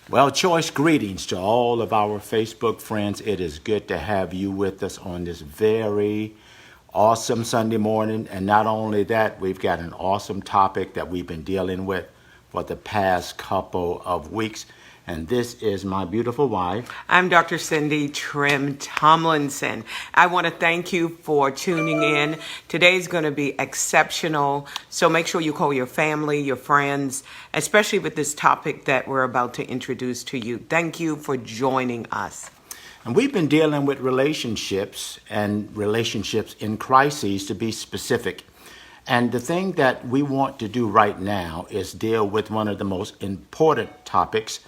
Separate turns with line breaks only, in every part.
Well, choice greetings to all of our Facebook friends. It is good to have you with us on this very awesome Sunday morning. And not only that, we've got an awesome topic that we've been dealing with for the past couple of weeks. And this is my beautiful wife.
I'm Dr. Cindy Trim Tomlinson. I want to thank you for tuning in. Today's going to be exceptional. So make sure you call your family, your friends, especially with this topic that we're about to introduce to you. Thank you for joining us.
And we've been dealing with relationships and relationships in crises, to be specific. And the thing that we want to do right now is deal with one of the most important topics.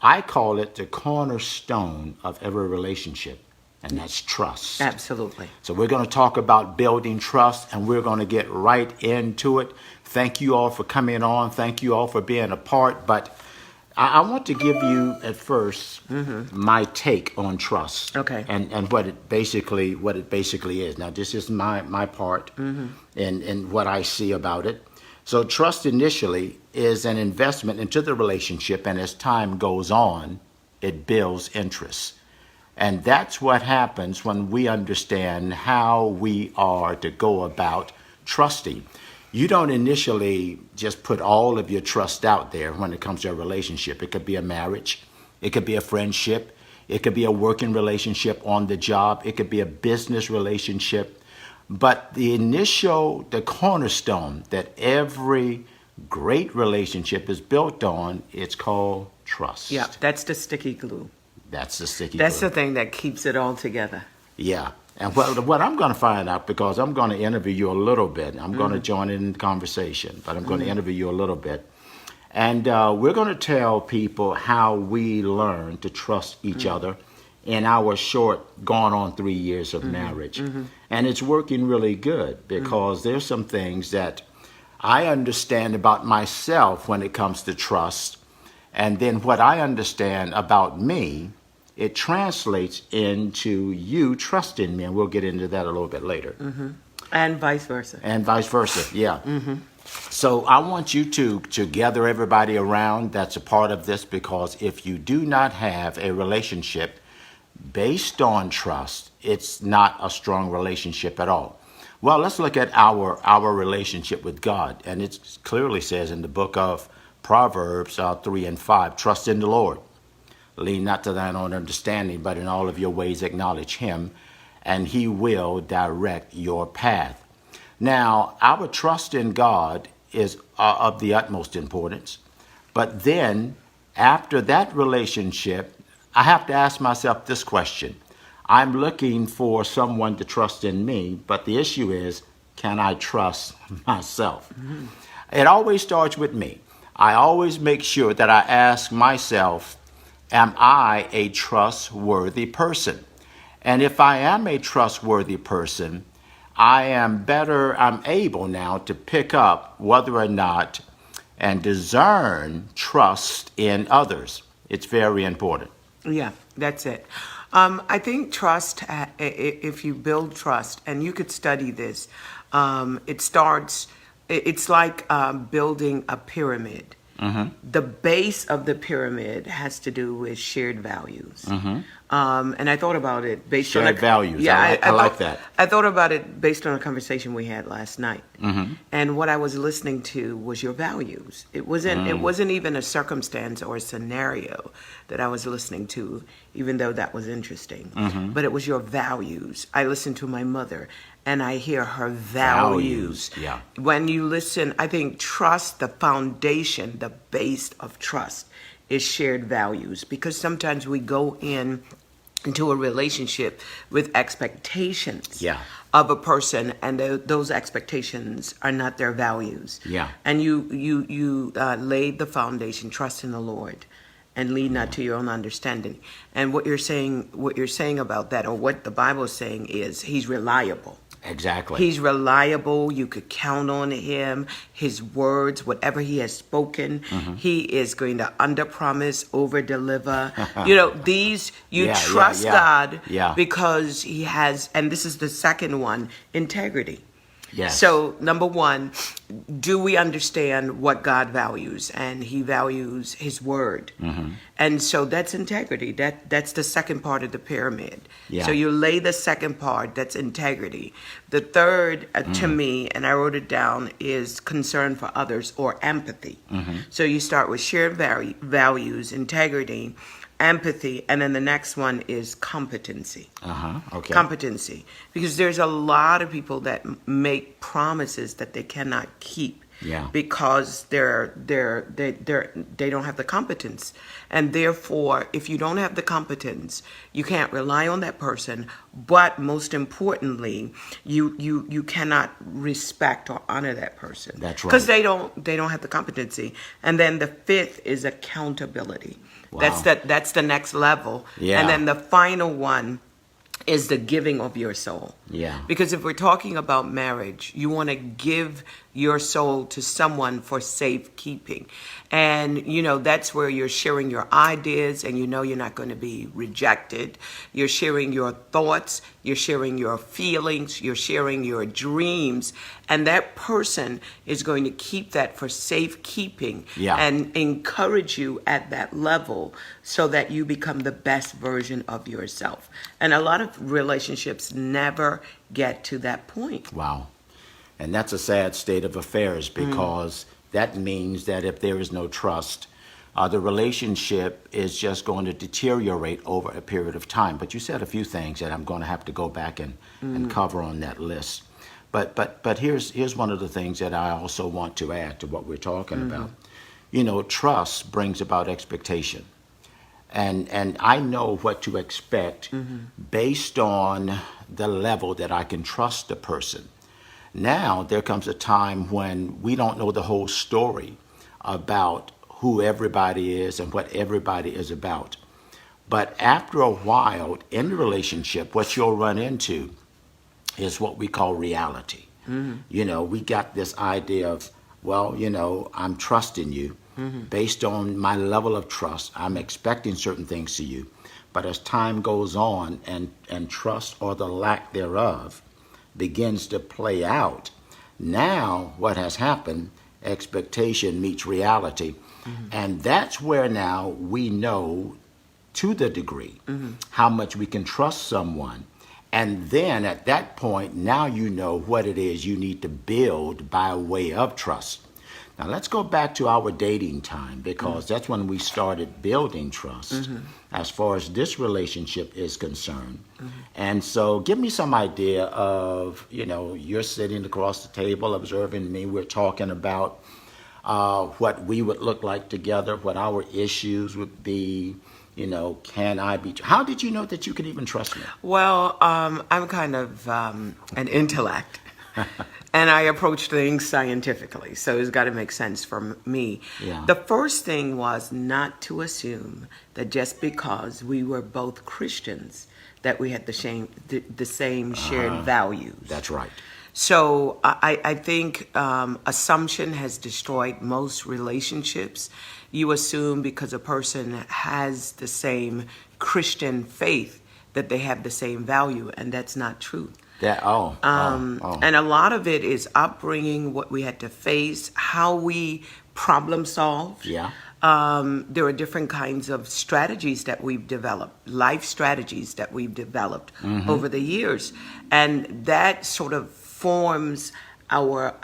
I call it the cornerstone of every relationship, and that's trust.
Absolutely.
So we're going to talk about building trust, and we're going to get right into it. Thank you all for coming on. Thank you all for being a part. But I want to give you at first my take on trust.
Okay.
And what it basically is. Now this is my part in what I see about it. So trust initially is an investment into the relationship, and as time goes on, it builds interest. And that's what happens when we understand how we are to go about trusting. You don't initially just put all of your trust out there when it comes to a relationship. It could be a marriage. It could be a friendship. It could be a working relationship on the job. It could be a business relationship. But the cornerstone that every great relationship is built on, it's called trust.
Yeah, that's the sticky glue.
That's the sticky
That's
glue.
the thing that keeps it all together.
Yeah. And what I'm going to find out, because I'm going to interview you a little bit. I'm going to join in the conversation, but I'm going to interview you a little bit. And we're going to tell people how we learn to trust each other in our short, gone on 3 years of marriage. And it's working really good because there's some things that I understand about myself when it comes to trust. And then what I understand about me, it translates into you trusting me. And we'll get into that a little bit later.
And vice versa.
And vice versa, yeah. So I want you to gather everybody around that's a part of this, because if you do not have a relationship based on trust, it's not a strong relationship at all. Well, let's look at our relationship with God. And it clearly says in the book of Proverbs 3 and 5, trust in the Lord. Lean not to thine own understanding, but in all of your ways acknowledge him, and he will direct your path. Now, our trust in God is of the utmost importance. But then, after that relationship, I have to ask myself this question. I'm looking for someone to trust in me, but the issue is, can I trust myself? It always starts with me. I always make sure that I ask myself, am I a trustworthy person? And if I am a trustworthy person, I'm able now to pick up whether or not and discern trust in others. It's very important.
Yeah, that's it. I think trust, if you build trust, and you could study this, it's like building a pyramid. The base of the pyramid has to do with shared values. And I thought about it based on
Shared values.
Yeah,
I like that.
I thought about it based on a conversation we had last night. And what I was listening to was your values. It wasn't even a circumstance or a scenario that I was listening to, even though that was interesting. But it was your values. I listened to my mother, and I hear her values.
Yeah.
When you listen, I think trust, the foundation, the base of trust is shared values, because sometimes we go into a relationship with expectations of a person, and those expectations are not their values.
Yeah.
And you laid the foundation, trust in the Lord, and lean not to your own understanding. And what you're saying about that, or what the Bible is saying, is he's reliable.
Exactly.
He's reliable. You could count on him. His words, whatever he has spoken, he is going to under-promise, over-deliver. Trust God because he has, and this is the second one, integrity.
Yes.
So, number one, do we understand what God values? And He values His Word. And so that's integrity. That's the second part of the pyramid.
Yeah.
So you lay the second part, that's integrity. The third, to me, and I wrote it down, is concern for others or empathy. So you start with shared values, integrity, empathy, and then the next one is competency.
Okay.
Competency, because there's a lot of people that make promises that they cannot keep.
Yeah.
Because they don't have the competence, and therefore, if you don't have the competence, you can't rely on that person. But most importantly, you cannot respect or honor that person.
That's right.
Because they don't have the competency. And then the fifth is accountability.
Wow.
That's the next level.
Yeah.
And then the final one is the giving of your soul.
Yeah.
Because if we're talking about marriage, you want to give your soul to someone for safekeeping. And, that's where you're sharing your ideas and you're not going to be rejected. You're sharing your thoughts, you're sharing your feelings, you're sharing your dreams. And that person is going to keep that for safekeeping and encourage you at that level so that you become the best version of yourself. And a lot of relationships never get to that point.
Wow. And that's a sad state of affairs because that means that if there is no trust, the relationship is just going to deteriorate over a period of time. But you said a few things that I'm going to have to go back and cover on that list. But here's one of the things that I also want to add to what we're talking about. Trust brings about expectation. And I know what to expect based on the level that I can trust the person. Now there comes a time when we don't know the whole story about who everybody is and what everybody is about. But after a while in the relationship, what you'll run into is what we call reality. We got this idea of, I'm trusting you. Based on my level of trust, I'm expecting certain things to you. But as time goes on and trust or the lack thereof begins to play out, now what has happened, expectation meets reality. And that's where now we know to the degree how much we can trust someone. And then at that point, now you know what it is you need to build by way of trust. Now, let's go back to our dating time because that's when we started building trust as far as this relationship is concerned. And so give me some idea of, you're sitting across the table observing me. We're talking about what we would look like together, what our issues would be. Can I be? How did you know that you could even trust me?
Well, I'm kind of an intellect. And I approach things scientifically, so it's got to make sense for me.
Yeah.
The first thing was not to assume that just because we were both Christians that we had the same shared values.
That's right.
So I think assumption has destroyed most relationships. You assume because a person has the same Christian faith that they have the same value, and that's not true. And a lot of it is upbringing, what we had to face, how we problem solved.
Yeah.
There are different kinds of strategies that we've developed, life strategies that we've developed over the years. And that sort of forms our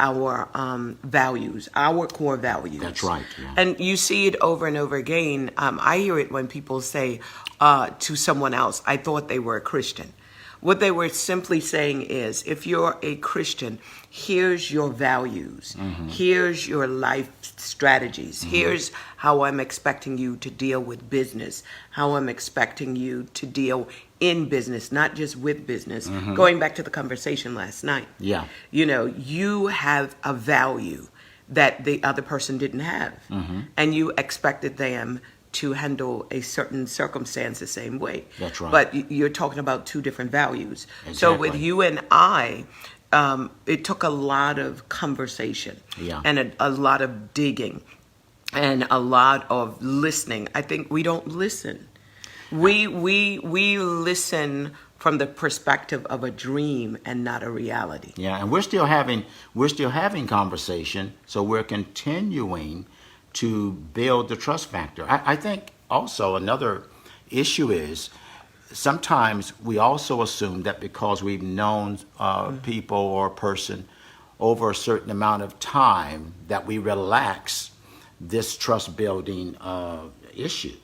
values, our core values.
That's right. Yeah.
And you see it over and over again. I hear it when people say to someone else, I thought they were a Christian. What they were simply saying is, if you're a Christian, here's your values. Here's your life strategies. Here's how I'm expecting you to deal with business, how I'm expecting you to deal in business, not just with business. Going back to the conversation last night.
Yeah.
You have a value that the other person didn't have. And you expected them to handle a certain circumstance the same way.
That's right.
But you're talking about two different values.
Exactly.
So with you and I, it took a lot of conversation and a lot of digging and a lot of listening. I think we don't listen. We listen from the perspective of a dream and not a reality.
Yeah, and we're still having conversation, so we're continuing to build the trust factor. I think also another issue is sometimes we also assume that because we've known people or a person over a certain amount of time that we relax this trust building issue.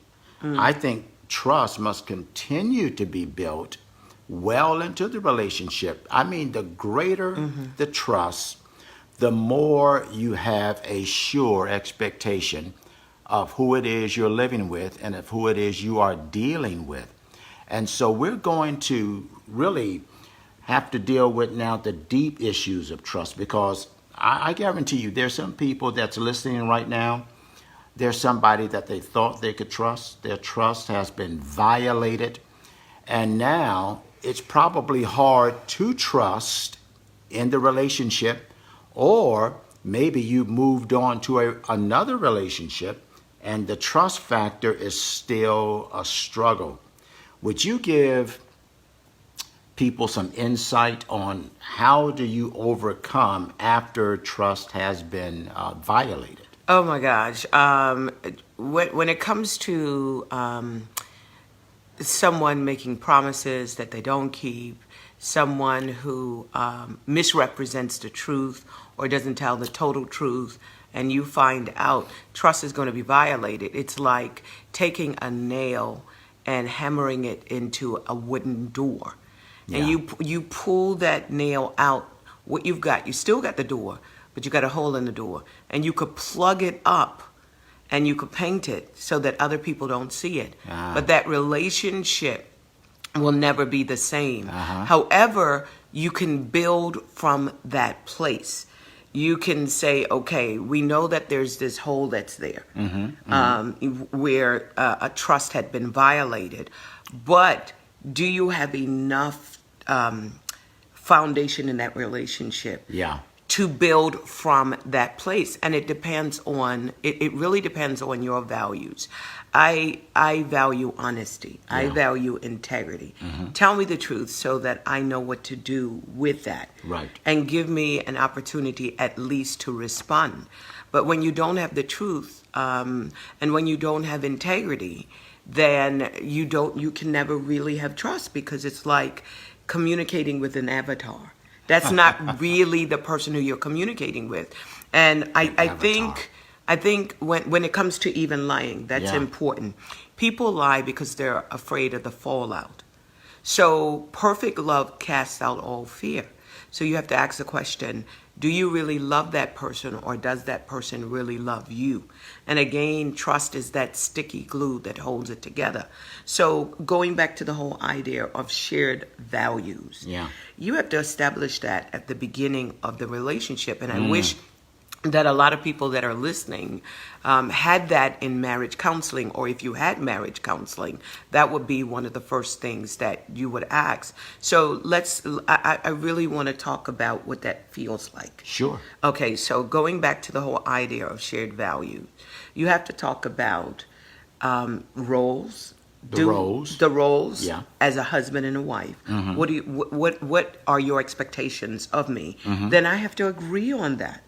I think trust must continue to be built well into the relationship. I mean, the greater the trust, the more you have a sure expectation of who it is you're living with and of who it is you are dealing with. And so we're going to really have to deal with now the deep issues of trust, because I guarantee you there's some people that's listening right now. There's somebody that they thought they could trust. Their trust has been violated. And now it's probably hard to trust in the relationship, or maybe you moved on to another relationship and the trust factor is still a struggle. Would you give people some insight on how do you overcome after trust has been violated?
Oh my gosh. When it comes to someone making promises that they don't keep, someone who misrepresents the truth or doesn't tell the total truth, and you find out trust is going to be violated, it's like taking a nail and hammering it into a wooden door. And you pull that nail out, what you've got, you still got the door, but you got a hole in the door. And you could plug it up and you could paint it so that other people don't see it. But that relationship will never be the same. However, you can build from that place. You can say, okay, we know that there's this hole that's there, where a trust had been violated. But do you have enough foundation in that relationship to build from that place? And it depends on, it really depends on your values. I value honesty. I value integrity. Tell me the truth so that I know what to do with that.
Right.
And give me an opportunity at least to respond. But when you don't have the truth, and when you don't have integrity, then you can never really have trust, because it's like communicating with an avatar. That's not really the person who you're communicating with. And I think when it comes to even lying, that's important. People lie because they're afraid of the fallout. So perfect love casts out all fear. So you have to ask the question, do you really love that person, or does that person really love you? And again, trust is that sticky glue that holds it together. So going back to the whole idea of shared values, you have to establish that at the beginning of the relationship. And I wish that a lot of people that are listening had that in marriage counseling, or if you had marriage counseling, that would be one of the first things that you would ask. So I really want to talk about what that feels like.
Sure.
Okay, so going back to the whole idea of shared value, you have to talk about roles. The roles as a husband and a wife. What are your expectations of me? Then I have to agree on that.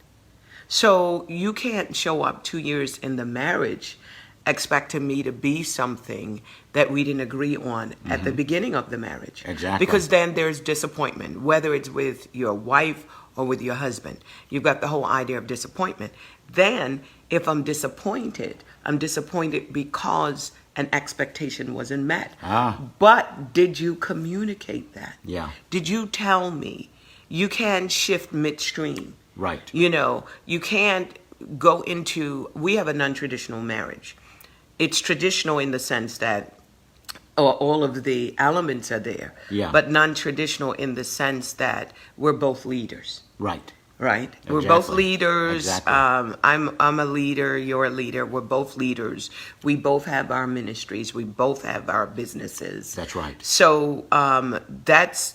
So you can't show up 2 years in the marriage expecting me to be something that we didn't agree on at the beginning of the marriage.
Exactly.
Because then there's disappointment, whether it's with your wife or with your husband. You've got the whole idea of disappointment. Then if I'm disappointed because an expectation wasn't met. But did you communicate that? Did you tell me? You can shift midstream.
Right.
You know, you can't go into, we have a non-traditional marriage. It's traditional in the sense that all of the elements are there, but non-traditional in the sense that we're both leaders.
Right.
We're both leaders. I'm a leader. You're a leader. We're both leaders. We both have our ministries. We both have our businesses.
That's right.
So that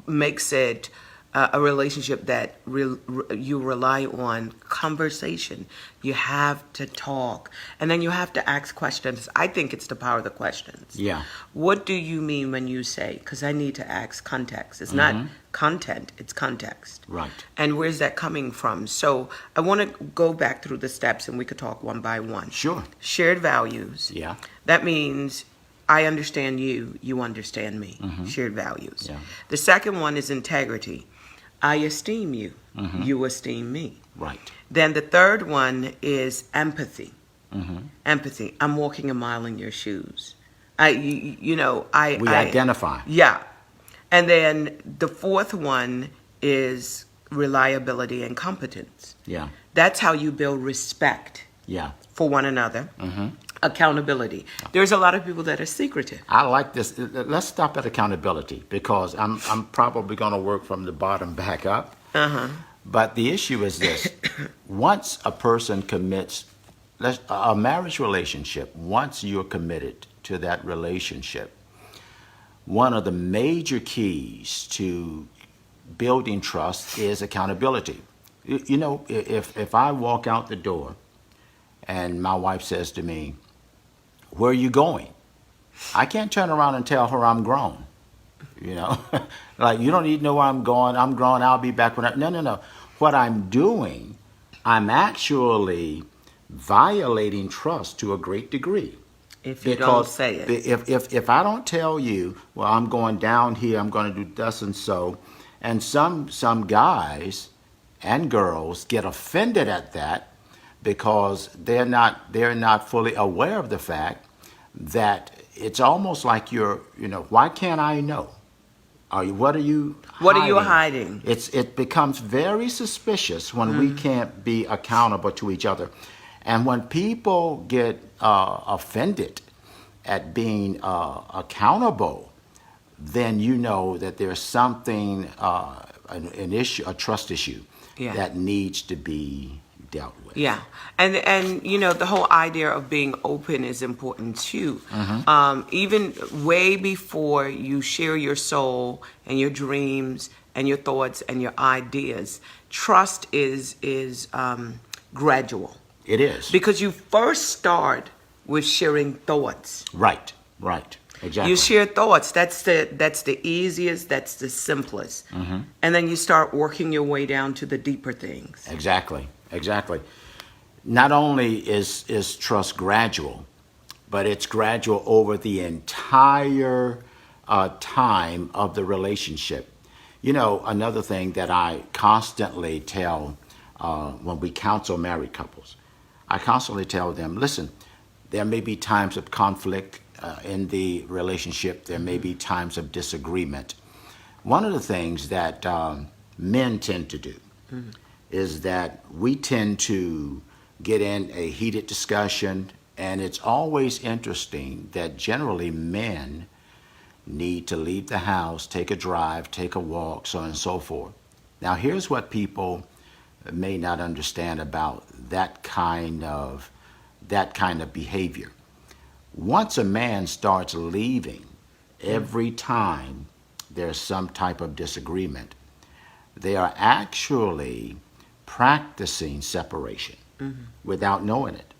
makes it a relationship that you rely on conversation. You have to talk, and then you have to ask questions. I think it's the power of the questions.
Yeah.
What do you mean when you say? Because I need to ask context. It's not content; it's context.
Right.
And where's that coming from? So I want to go back through the steps, and we could talk one by one.
Sure.
Shared values.
Yeah.
That means I understand you, you understand me. Shared values.
Yeah.
The second one is integrity. I esteem you, you esteem me.
Right.
Then the third one is empathy. Empathy. I'm walking a mile in your shoes. We
identify.
Yeah. And then the fourth one is reliability and competence.
Yeah.
That's how you build respect
Yeah.
for one another. Accountability. There's a lot of people that are secretive.
I like this. Let's stop at accountability because I'm probably going to work from the bottom back up. But the issue is this: once a person commits, a marriage relationship, once you're committed to that relationship, one of the major keys to building trust is accountability. You know, if I walk out the door and my wife says to me, "Where are you going?" I can't turn around and tell her I'm grown. You know, like, you don't need to know where I'm going. I'm grown. I'll be back when No. What I'm doing, I'm actually violating trust to a great degree.
If you don't say it.
If I don't tell you, well, I'm going down here, I'm going to do thus and so, and some guys and girls get offended at that because they're not fully aware of the fact that it's almost like why can't I know? What are you
hiding?
It becomes very suspicious when we can't be accountable to each other. And when people get offended at being accountable, then you know that there's something, an issue, a trust issue that needs to be dealt with.
Yeah, and the whole idea of being open is important too. Even way before you share your soul and your dreams and your thoughts and your ideas, trust is gradual.
It is.
Because you first start with sharing thoughts.
Right. Exactly.
You share thoughts. That's the easiest. That's the simplest. And then you start working your way down to the deeper things.
Exactly. Not only is trust gradual, but it's gradual over the entire time of the relationship. You know, another thing that I constantly tell when we counsel married couples, I constantly tell them, listen, there may be times of conflict in the relationship. There may be times of disagreement. One of the things that men tend to do is that we tend to get in a heated discussion, and it's always interesting that generally men need to leave the house, take a drive, take a walk, so on and so forth. Now, here's what people may not understand about that kind of behavior. Once a man starts leaving every time there's some type of disagreement, they are actually practicing separation without knowing it.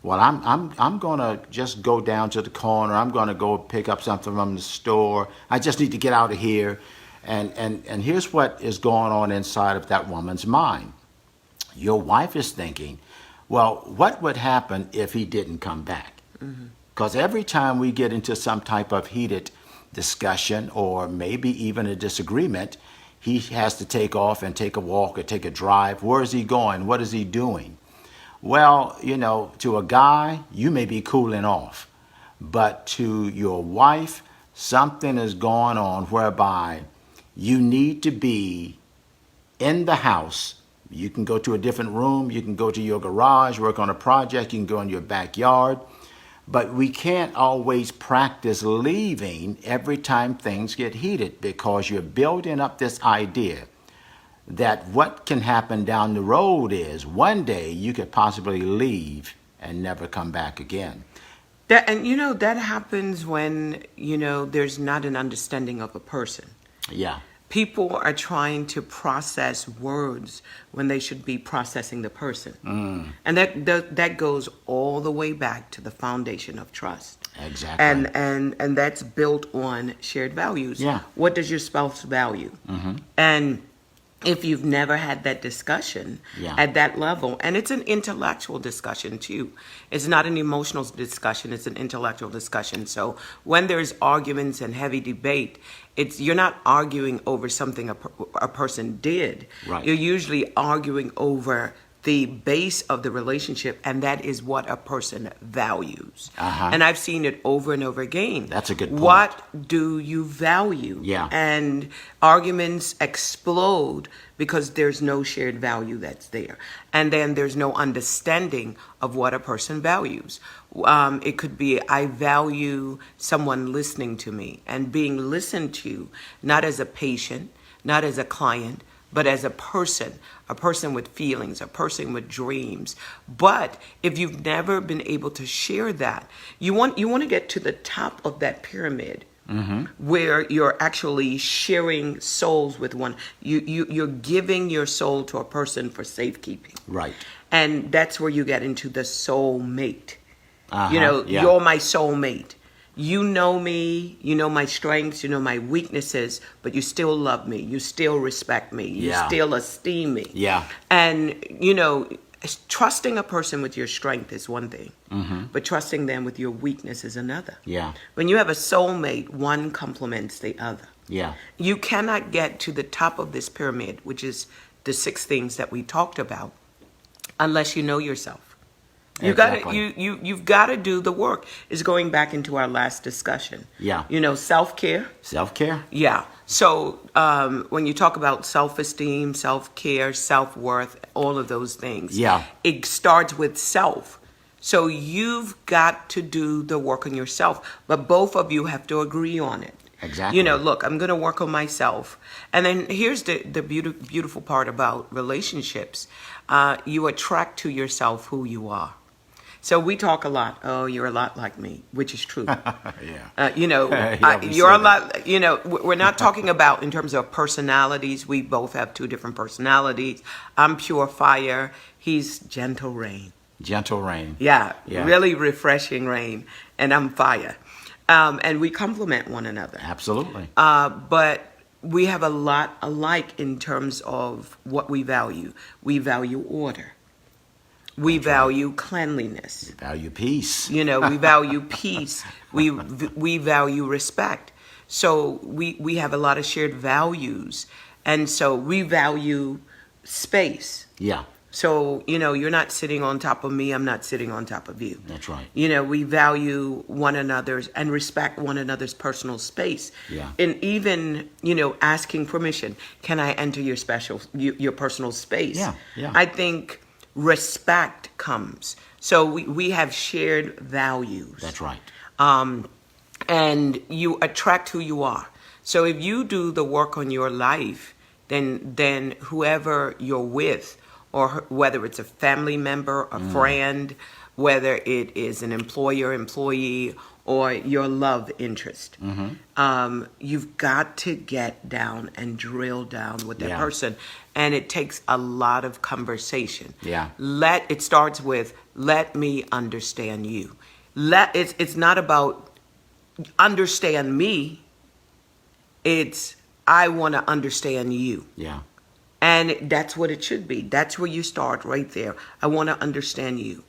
Well, I'm gonna just go down to the corner. I'm gonna go pick up something from the store. I just need to get out of here. And here's what is going on inside of that woman's mind. Your wife is thinking, well, what would happen if he didn't come back? Because every time we get into some type of heated discussion or maybe even a disagreement, he has to take off and take a walk or take a drive. Where is he going? What is he doing? Well, to a guy, you may be cooling off. But to your wife, something is going on whereby you need to be in the house. You can go to a different room. You can go to your garage, work on a project. You can go in your backyard. But we can't always practice leaving every time things get heated because you're building up this idea that what can happen down the road is one day you could possibly leave and never come back again.
That happens when, there's not an understanding of a person.
Yeah.
People are trying to process words when they should be processing the person. And that goes all the way back to the foundation of trust.
Exactly.
And that's built on shared values.
Yeah.
What does your spouse value? And if you've never had that discussion
Yeah.
at that level, and it's an intellectual discussion too. It's not an emotional discussion, it's an intellectual discussion. So when there's arguments and heavy debate, you're not arguing over something a person did.
Right.
You're usually arguing over the base of the relationship, and that is what a person values. And I've seen it over and over again.
That's a good point.
What do you value?
Yeah.
And arguments explode because there's no shared value that's there. And then there's no understanding of what a person values. It could be, I value someone listening to me and being listened to, not as a patient, not as a client, but as a person with feelings, a person with dreams. But if you've never been able to share that, you want to get to the top of that pyramid, where you're actually sharing souls with one. You're giving your soul to a person for safekeeping.
Right.
And that's where you get into the soul mate.
Yeah.
You're my soul mate. You know me, you know my strengths, you know my weaknesses, but you still love me, you still respect me, you
Yeah.
still esteem me.
Yeah.
And, trusting a person with your strength is one thing, but trusting them with your weakness is another.
Yeah.
When you have a soulmate, one complements the other.
Yeah.
You cannot get to the top of this pyramid, which is the 6 things that we talked about, unless you know yourself.
Exactly.
You've got to do the work. It's going back into our last discussion.
Yeah.
Self-care.
Self-care.
Yeah. So when you talk about self-esteem, self-care, self-worth, all of those things,
Yeah.
it starts with self. So you've got to do the work on yourself, but both of you have to agree on it.
Exactly.
Look, I'm going to work on myself. And then here's the beautiful part about relationships. You attract to yourself who you are. So we talk a lot. Oh, you're a lot like me, which is true.
Yeah.
You're a lot. We're not talking about in terms of personalities. We both have 2 different personalities. I'm pure fire. He's gentle rain.
Gentle rain.
Yeah.
Yeah.
Really refreshing rain. And I'm fire. And we complement one another.
Absolutely.
But we have a lot alike in terms of what we value. We value order. We value cleanliness.
Value peace.
We value peace. We value respect. So we have a lot of shared values. And so we value space.
Yeah.
So, you're not sitting on top of me, I'm not sitting on top of you.
That's right.
We value one another's and respect one another's personal space.
Yeah.
And even, asking permission. Can I enter your personal space?
Yeah, yeah.
I think respect comes. So we have shared values.
That's right.
And you attract who you are. So if you do the work on your life, then whoever you're with, or whether it's a family member, a friend, whether it is an employer, employee, or your love interest, you've got to get down and drill down with that
Yeah.
person. And it takes a lot of conversation.
Yeah.
It starts with, let me understand you. It's not about understand me. It's, I want to understand you.
Yeah.
And that's what it should be. That's where you start, right there. I want to understand you.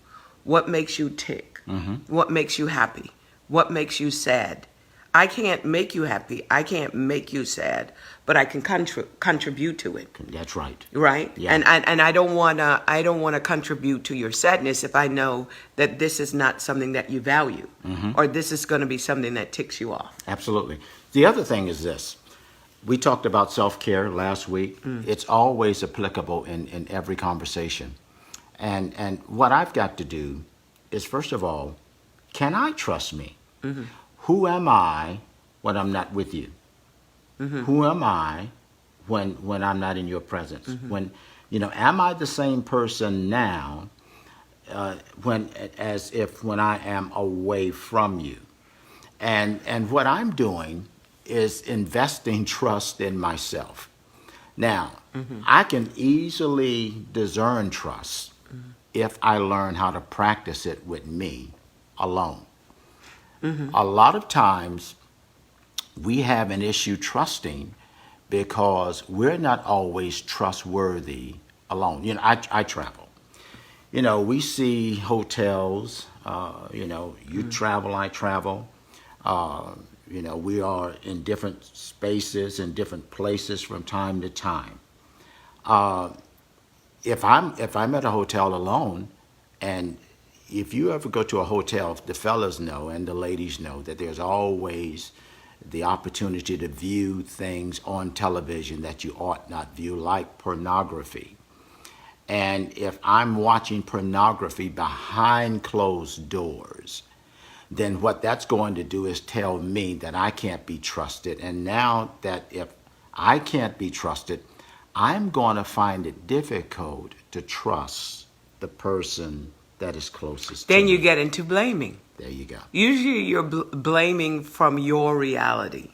What makes you tick? What makes you happy? What makes you sad? I can't make you happy. I can't make you sad, but I can contribute to it.
That's right.
Right?
Yeah.
And I don't wanna contribute to your sadness if I know that this is not something that you value, or this is going to be something that ticks you off.
Absolutely. The other thing is this. We talked about self-care last week. It's always applicable in every conversation. And what I've got to do is, first of all, can I trust me? Who am I when I'm not with you? Who am I when I'm not in your presence? When, am I the same person now when I am away from you? And what I'm doing is investing trust in myself. Now, I can easily discern trust if I learn how to practice it with me alone. A lot of times we have an issue trusting because we're not always trustworthy alone. I travel. We see hotels, you travel, I travel. We are in different spaces and different places from time to time. If I'm at a hotel alone, and if you ever go to a hotel, the fellas know and the ladies know that there's always the opportunity to view things on television that you ought not view, like pornography. And if I'm watching pornography behind closed doors, then what that's going to do is tell me that I can't be trusted. And now that if I can't be trusted, I'm going to find it difficult to trust the person that is closest to me.
Then you get into blaming.
There you go.
Usually you're blaming from your reality.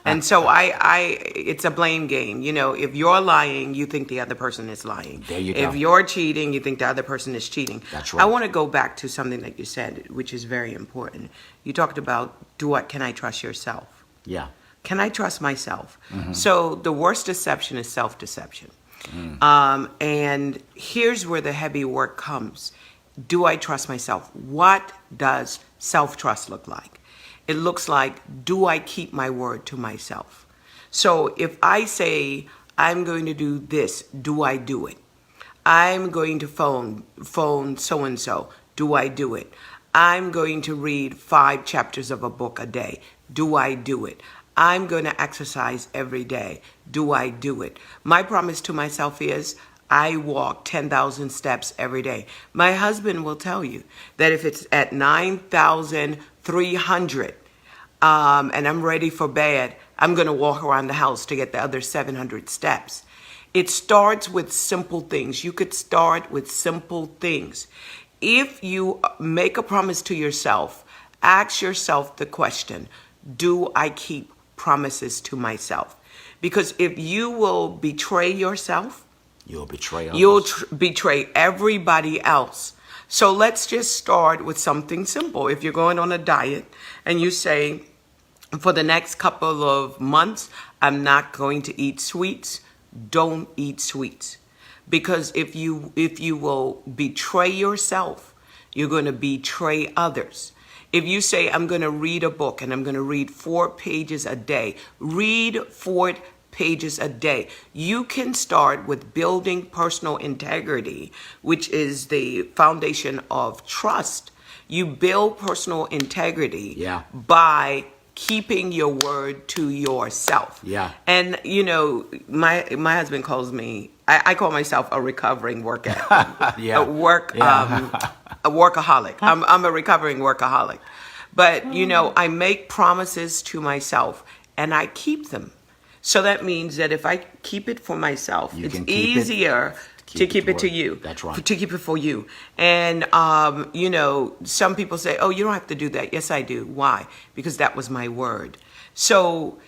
And so it's a blame game. If you're lying, you think the other person is lying.
There you go.
If you're cheating, you think the other person is cheating.
That's right.
I want to go back to something that you said, which is very important. You talked about, can I trust yourself?
Yeah.
Can I trust myself? So the worst deception is self-deception. And here's where the heavy work comes. Do I trust myself? What does self-trust look like? It looks like, do I keep my word to myself? So if I say, I'm going to do this, do I do it? I'm going to phone so-and-so, do I do it? I'm going to read 5 chapters of a book a day, do I do it? I'm going to exercise every day, do I do it? My promise to myself is, I walk 10,000 steps every day. My husband will tell you that if it's at 9,300 and I'm ready for bed, I'm going to walk around the house to get the other 700 steps. It starts with simple things. You could start with simple things. If you make a promise to yourself, ask yourself the question, do I keep promises to myself? Because if you will betray yourself,
You'll betray others.
you'll betray everybody else. So let's just start with something simple. If you're going on a diet and you say, for the next couple of months, I'm not going to eat sweets, don't eat sweets. Because if you will betray yourself, you're going to betray others. If you say, I'm going to read a book and I'm going to read 4 pages a day, read 4 pages a day. You can start with building personal integrity, which is the foundation of trust. You build personal integrity by keeping your word to yourself.
Yeah.
And my husband calls me, I call myself a recovering a workaholic. I'm a recovering workaholic. But I make promises to myself and I keep them. So that means that if I keep it for myself, it's easier to keep it to you.
That's right.
To keep it for you. And, some people say, oh, you don't have to do that. Yes, I do. Why? Because that was my word. So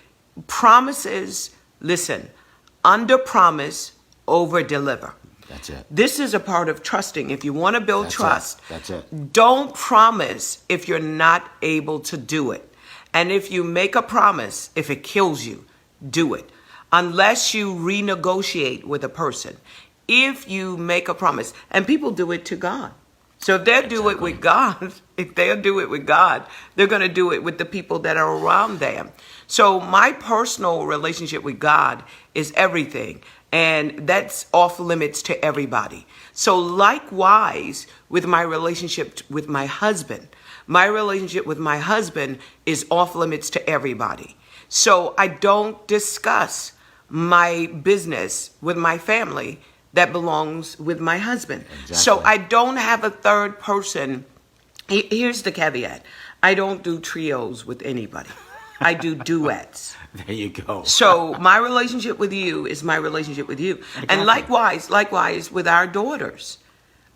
promises, listen, under promise, over deliver.
That's it.
This is a part of trusting. If you want to build trust,
That's it.
Don't promise if you're not able to do it. And if you make a promise, if it kills you, do it. Unless you renegotiate with a person. If you make a promise, and people do it to God. So if they'll do it with God, they're going to do it with the people that are around them. So my personal relationship with God is everything. And that's off limits to everybody. So likewise, with my relationship with my husband is off limits to everybody. So I don't discuss my business with my family that belongs with my husband.
Exactly.
So I don't have a third person. Here's the caveat. I don't do trios with anybody. I do duets.
There you go.
So my relationship with you is my relationship with you.
Exactly.
And likewise with our daughters.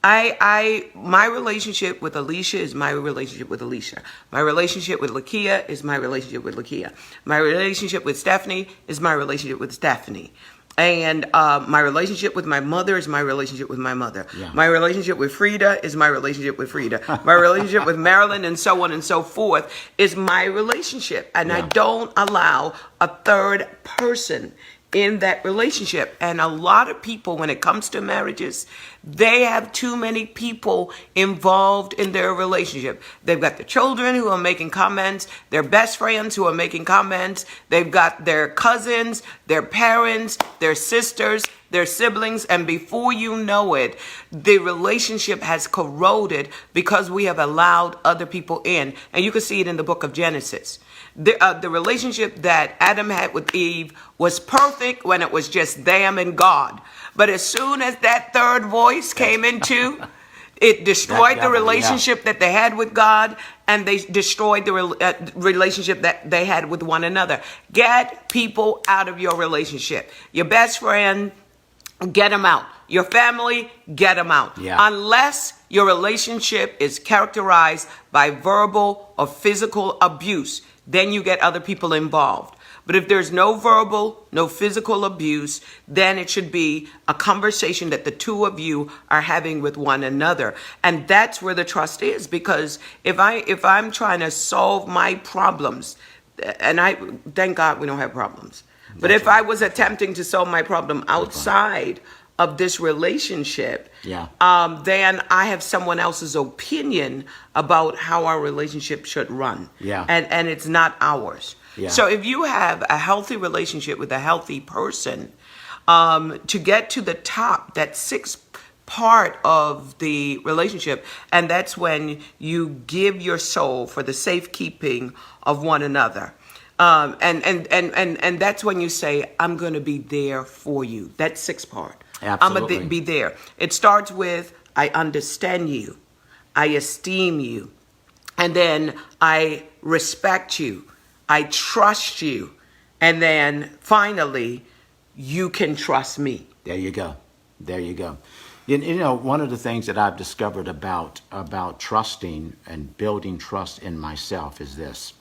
My relationship with Alicia is my relationship with Alicia. My relationship with Lakia is my relationship with Lakia. My relationship with Stephanie is my relationship with Stephanie. And my relationship with my mother is my relationship with my mother.
Yeah.
My relationship with Frida is my relationship with Frida. My relationship with Marilyn and so on and so forth is my relationship. And I
Yeah.
don't allow a third person in that relationship. And a lot of people, when it comes to marriages, they have too many people involved in their relationship. They've got the children who are making comments, their best friends who are making comments, they've got their cousins, their parents, their sisters, their siblings, and before you know it, the relationship has corroded because we have allowed other people in. And you can see it in the book of Genesis. The relationship that Adam had with Eve was perfect when it was just them and God. But as soon as that third voice came into, it destroyed the relationship that they had with God, and they destroyed the relationship that they had with one another. Get people out of your relationship. Your best friend, get them out. Your family, get them out.
Yeah.
Unless your relationship is characterized by verbal or physical abuse, then you get other people involved. But if there's no verbal, no physical abuse, then it should be a conversation that the two of you are having with one another. And that's where the trust is. Because if I'm trying to solve my problems, and I thank God we don't have problems. But if I was attempting to solve my problem outside of this relationship,
Yeah.
then I have someone else's opinion about how our relationship should run.
Yeah.
And it's not ours.
Yeah.
So if you have a healthy relationship with a healthy person, to get to the top, that sixth part of the relationship, and that's when you give your soul for the safekeeping of one another. And that's when you say, I'm going to be there for you. That sixth part.
Absolutely.
I'm going to be there. It starts with, I understand you. I esteem you. And then I respect you. I trust you. And then finally, you can trust me.
There you go. There you go. You know, one of the things that I've discovered about trusting and building trust in myself is this.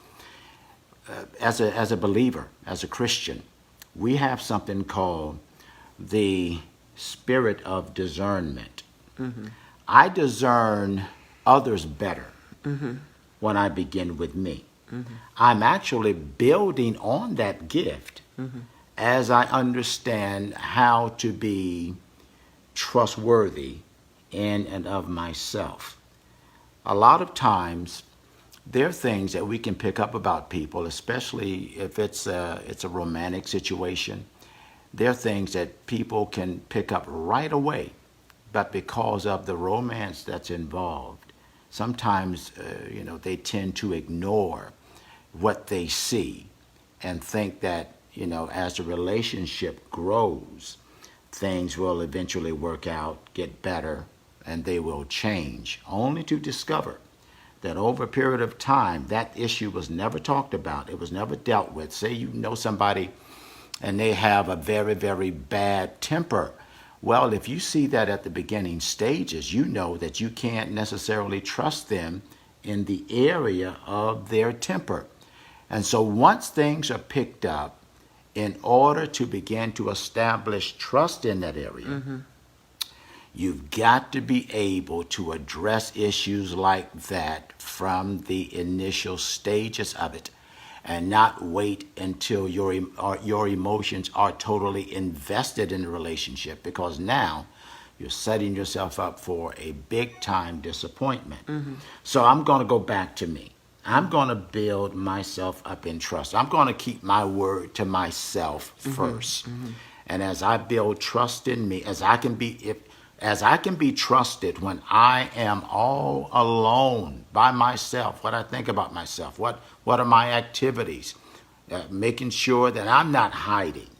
As a believer, as a Christian, we have something called the spirit of discernment. Mm-hmm. I discern others better when I begin with me. Mm-hmm. I'm actually building on that gift as I understand how to be trustworthy in and of myself. A lot of times, there are things that we can pick up about people, especially if it's a romantic situation. There are things that people can pick up right away, but because of the romance that's involved, sometimes they tend to ignore what they see and think that as the relationship grows, things will eventually work out, get better, and they will change, only to discover that over a period of time, that issue was never talked about. It was never dealt with. Say you know somebody and they have a very, very bad temper. Well, if you see that at the beginning stages, you know that you can't necessarily trust them in the area of their temper. And so once things are picked up, in order to begin to establish trust in that area, you've got to be able to address issues like that from the initial stages of it and not wait until your emotions are totally invested in the relationship, because now you're setting yourself up for a big time disappointment. So I'm going to go back to me. I'm going to build myself up in trust. I'm going to keep my word to myself first. And as I build trust in me, as I can be trusted when I am all alone by myself, what I think about myself, what are my activities, making sure that I'm not hiding,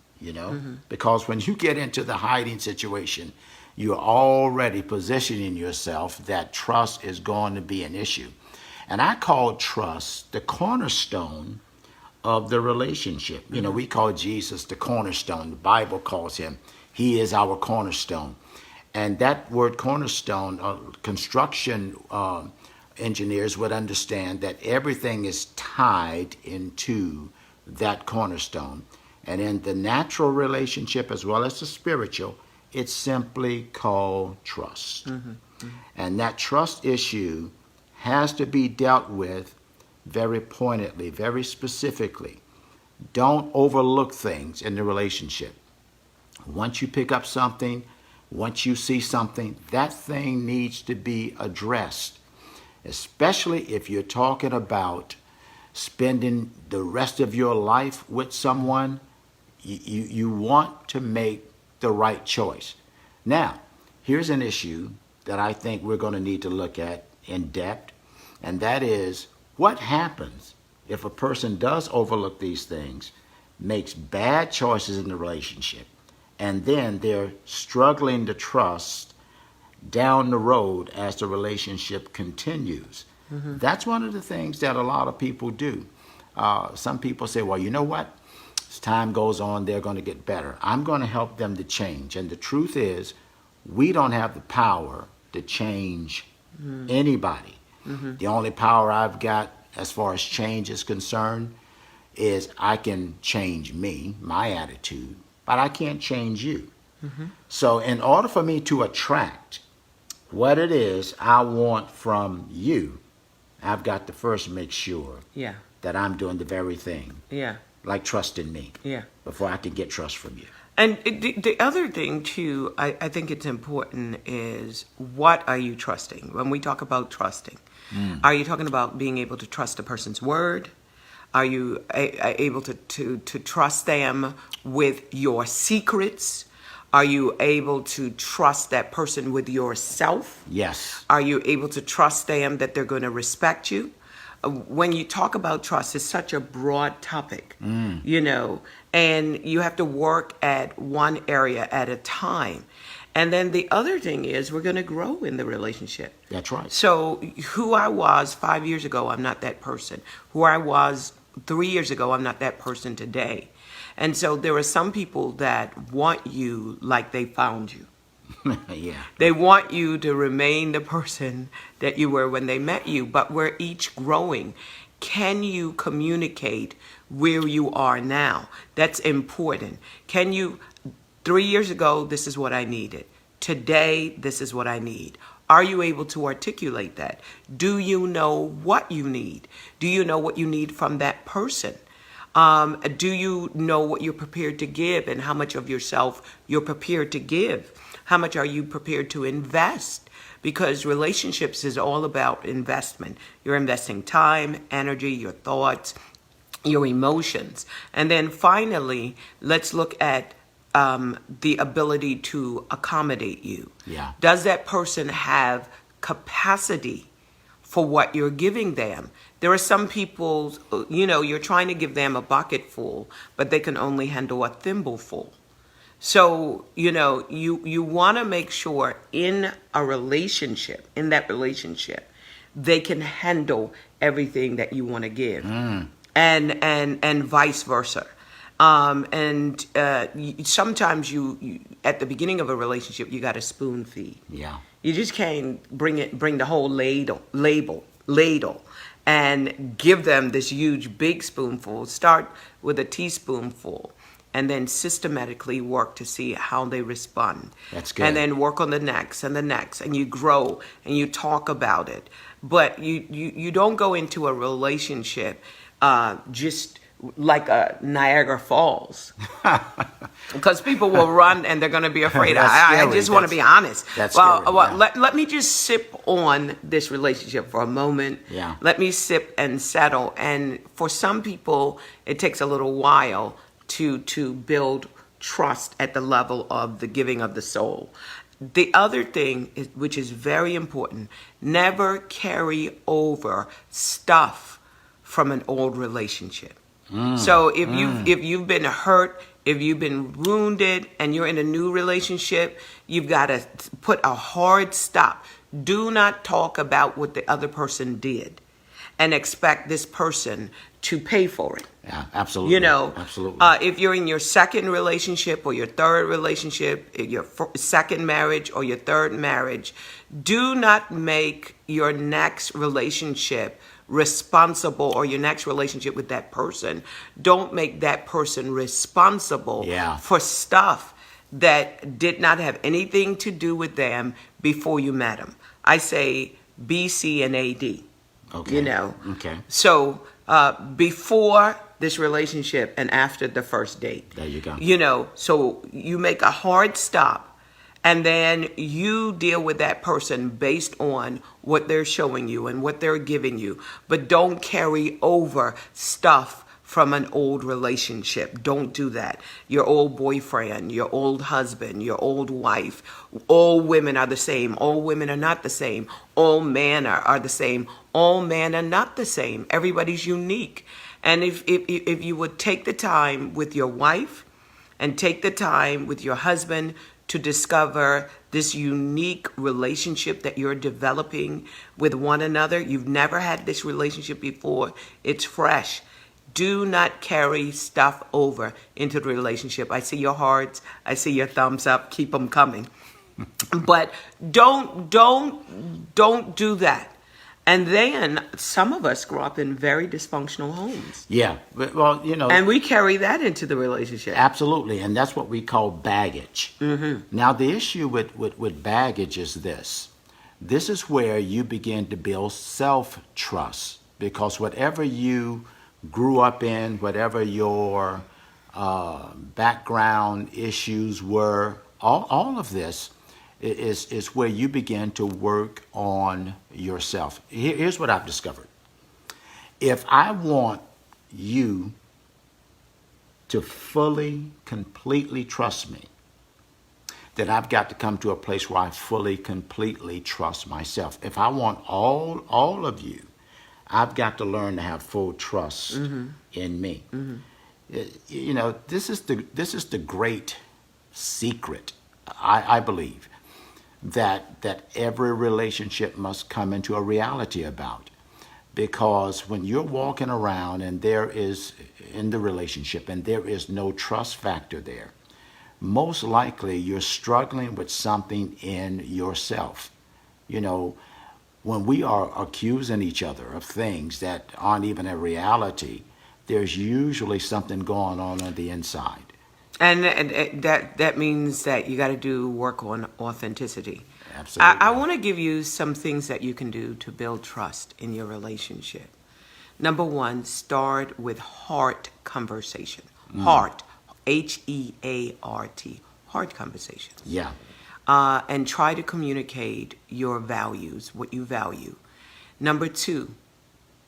because when you get into the hiding situation, you're already positioning yourself that trust is going to be an issue. And I call trust the cornerstone of the relationship. We call Jesus the cornerstone. The Bible calls him. He is our cornerstone. And that word cornerstone, construction engineers would understand that everything is tied into that cornerstone. And in the natural relationship as well as the spiritual, it's simply called trust. And that trust issue has to be dealt with very pointedly, very specifically. Don't overlook things in the relationship. Once you pick up something, once you see something, that thing needs to be addressed, especially if you're talking about spending the rest of your life with someone. You want to make the right choice. Now, here's an issue that I think we're going to need to look at in depth, and that is what happens if a person does overlook these things, makes bad choices in the relationship, and then they're struggling to trust down the road as the relationship continues. That's one of the things that a lot of people do. Some people say, well, you know what? As time goes on, they're going to get better. I'm going to help them to change. And the truth is, we don't have the power to change anybody. The only power I've got as far as change is concerned is I can change me, my attitude, but I can't change you. So in order for me to attract what it is I want from you, I've got to first make sure that I'm doing the very thing, like trusting me, before I can get trust from you.
And the other thing, too, I think it's important is, what are you trusting? When we talk about trusting, are you talking about being able to trust a person's word? Are you able to trust them with your secrets? Are you able to trust that person with yourself?
Yes.
Are you able to trust them that they're going to respect you? When you talk about trust, it's such a broad topic, you know, and you have to work at one area at a time. And then the other thing is, we're going to grow in the relationship.
That's right.
So who I was 5 years ago, I'm not that person. Who I was 3 years ago, I'm not that person today. And so there are some people that want you like they found you.
Yeah.
They want you to remain the person that you were when they met you, but we're each growing. Can you communicate where you are now? That's important. Can you, 3 years ago, this is what I needed. Today, this is what I need. Are you able to articulate that? Do you know what you need? Do you know what you need from that person? Do you know what you're prepared to give and how much of yourself you're prepared to give? How much are you prepared to invest? Because relationships is all about investment. You're investing time, energy, your thoughts, your emotions. And then finally, let's look at the ability to accommodate you.
Yeah.
Does that person have capacity for what you're giving them? There are some people, you know, you're trying to give them a bucket full, but they can only handle a thimble full. So, you know, you want to make sure in a relationship, in that relationship, they can handle everything that you want to give, and vice versa. Sometimes you at the beginning of a relationship, you got to spoon feed.
Yeah.
You just can't bring the whole ladle and give them this huge big spoonful. Start with a teaspoonful, and then systematically work to see how they respond.
That's good.
And then work on the next, and you grow and you talk about it. But you don't go into a relationship just like a Niagara Falls, because people will run and they're going to be afraid. I just want to be honest.
That's scary, yeah.
Let me just sip on this relationship for a moment.
Yeah.
Let me sip and settle. And for some people, it takes a little while to build trust at the level of the giving of the soul. The other thing, which is very important, never carry over stuff from an old relationship. So if you've been hurt, if you've been wounded, and you're in a new relationship, you've got to put a hard stop. Do not talk about what the other person did. and expect this person to pay for it.
Yeah, absolutely.
You know,
absolutely.
If you're in your second relationship or your third relationship, your second marriage or your third marriage, do not make your next relationship responsible, or your next relationship with that person, don't make that person responsible
Yeah.
for stuff that did not have anything to do with them before you met them. I say B, C, and AD.
Okay.
You know.
Okay.
So before this relationship and after the first date.
There you go.
You know, so you make a hard stop, and then you deal with that person based on what they're showing you and what they're giving you. But don't carry over stuff from an old relationship. Don't do that. Your old boyfriend, your old husband, your old wife. All women are the same. All women are not the same. All men are the same. All men are not the same. Everybody's unique. And if you would take the time with your wife and take the time with your husband to discover this unique relationship that you're developing with one another. You've never had this relationship before. It's fresh. Do not carry stuff over into the relationship. I see your hearts. I see your thumbs up. Keep them coming. But don't do that. And then some of us grow up in very dysfunctional homes.
Yeah. Well, you know.
And we carry that into the relationship.
Absolutely. And that's what we call baggage.
Mm-hmm.
Now, the issue with baggage is this. This is where you begin to build self-trust, because whatever you grew up in, whatever your background issues were, all of this is where you begin to work on yourself. Here's what I've discovered. If I want you to fully, completely trust me, then I've got to come to a place where I fully, completely trust myself. If I want all of you, I've got to learn to have full trust in me. You know, this is the great secret, I believe, that every relationship must come into a reality about. Because when you're walking around and there is, in the relationship, and there is no trust factor there, most likely you're struggling with something in yourself. You know, when we are accusing each other of things that aren't even a reality, there's usually something going on the inside.
And that means that you got to do work on authenticity.
Absolutely.
I want to give you some things that you can do to build trust in your relationship. Number one, start with heart conversation. Heart, H-E-A-R-T, heart conversation.
Yeah.
And try to communicate your values, what you value. Number two,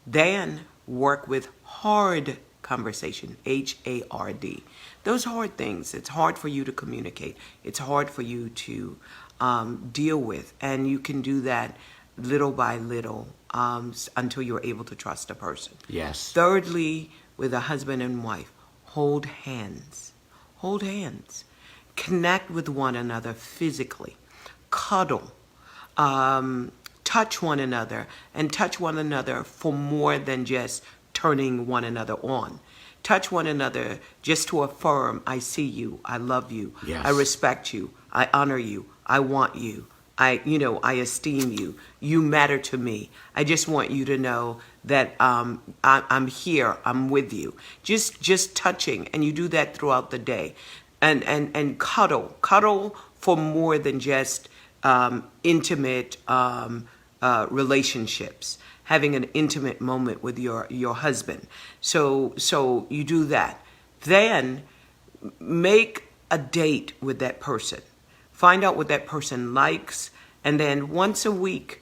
then work with hard conversation, H-A-R-D. Those hard things, it's hard for you to communicate. It's hard for you to deal with. And you can do that little by little until you're able to trust a person.
Yes.
Thirdly, with a husband and wife, hold hands. Hold hands. Connect with one another physically. Cuddle. Touch one another, and touch one another for more than just turning one another on. Touch one another just to affirm, I see you, I love you,
Yes.
I respect you, I honor you, I want you, I esteem you, you matter to me. I just want you to know that I'm here, I'm with you. Just touching, and you do that throughout the day. And cuddle for more than just intimate relationships, having an intimate moment with your husband. So you do that. Then make a date with that person. Find out what that person likes, and then once a week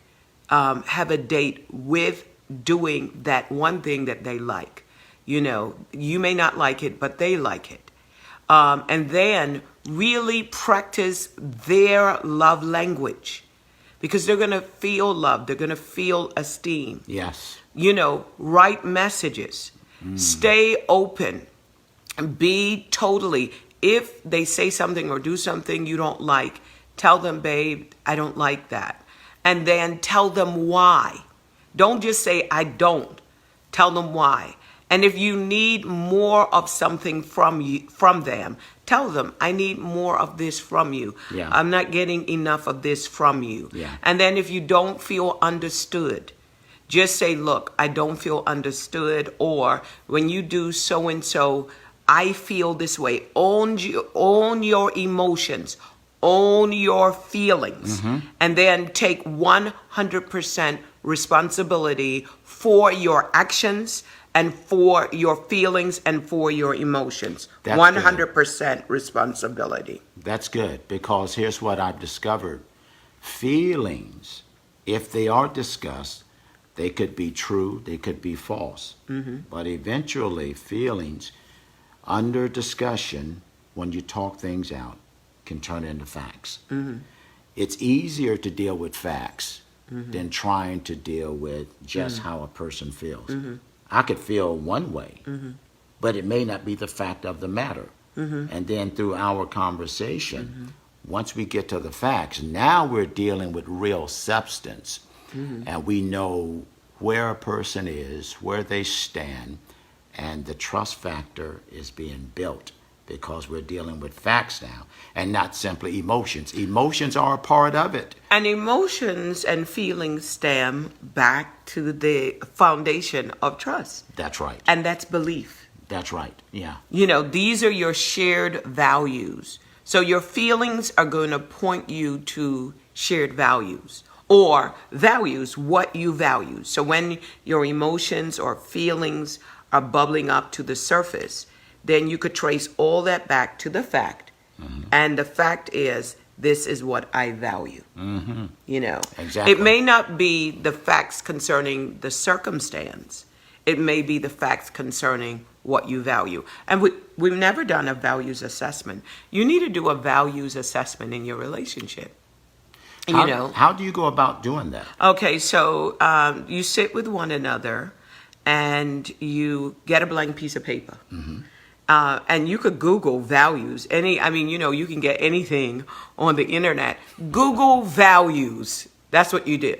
have a date with doing that one thing that they like. You know, you may not like it, but they like it. And then really practice their love language, because they're going to feel love. They're going to feel esteem.
Yes.
You know, write messages. Stay open. Be totally, if they say something or do something you don't like, tell them, babe, I don't like that. And then tell them why. Don't just say, I don't. Tell them why. And if you need more of something from them, tell them, I need more of this from you.
Yeah.
I'm not getting enough of this from you.
Yeah.
And then if you don't feel understood, just say, look, I don't feel understood. Or when you do so and so, I feel this way. Own your emotions. Own your feelings. And then take 100% responsibility for your actions and for your feelings and for your emotions.
That's
100% responsibility.
That's good, because here's what I've discovered. Feelings, if they are discussed, they could be true, they could be false. But eventually, feelings under discussion, when you talk things out, can turn into facts. It's easier to deal with facts than trying to deal with just how a person feels. I could feel one way, but it may not be the fact of the matter. And then through our conversation, once we get to the facts, now we're dealing with real substance. And we know where a person is, where they stand, and the trust factor is being built because we're dealing with facts now and not simply emotions. Emotions are a part of it.
And emotions and feelings stem back to the foundation of trust.
That's right.
And that's belief.
That's right. Yeah.
You know, these are your shared values. So your feelings are going to point you to shared values or values, what you value. So when your emotions or feelings are bubbling up to the surface, then you could trace all that back to the fact. And the fact is, this is what I value. You know,
Exactly.
It may not be the facts concerning the circumstance. It may be the facts concerning what you value. And we've never done a values assessment. You need to do a values assessment in your relationship.
How do you go about doing that?
Okay, so you sit with one another and you get a blank piece of paper. And you could Google values. You can get anything on the internet. Google values. That's what you do.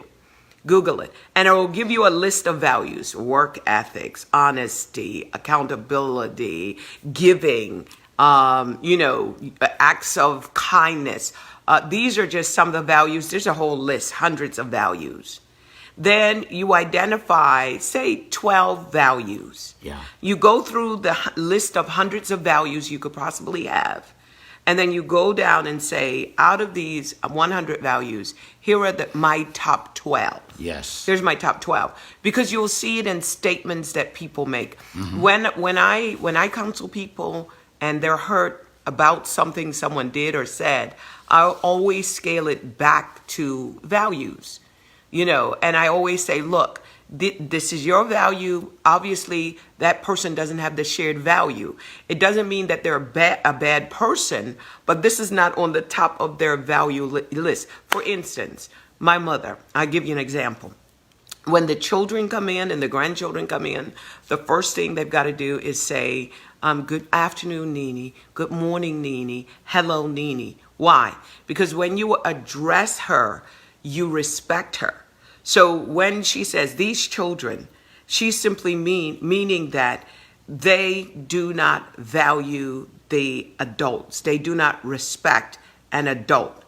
Google it. And it will give you a list of values: work ethics, honesty, accountability, giving, acts of kindness. These are just some of the values. There's a whole list, hundreds of values. Then you identify, say, 12 values.
Yeah.
You go through the list of hundreds of values you could possibly have. And then you go down and say, out of these 100 values, here are my top 12.
Yes.
Here's my top 12. Because you'll see it in statements that people make. When I counsel people and they're hurt about something someone did or said, I'll always scale it back to values. And I always say, look, this is your value. Obviously, that person doesn't have the shared value. It doesn't mean that they're a bad person, but this is not on the top of their value list. For instance, my mother, I'll give you an example. When the children come in and the grandchildren come in, the first thing they've got to do is say, good afternoon, Nene. Good morning, Nene. Hello, Nene. Why? Because when you address her, you respect her. So when she says these children, she's simply meaning that they do not value the adults. They do not respect an adult.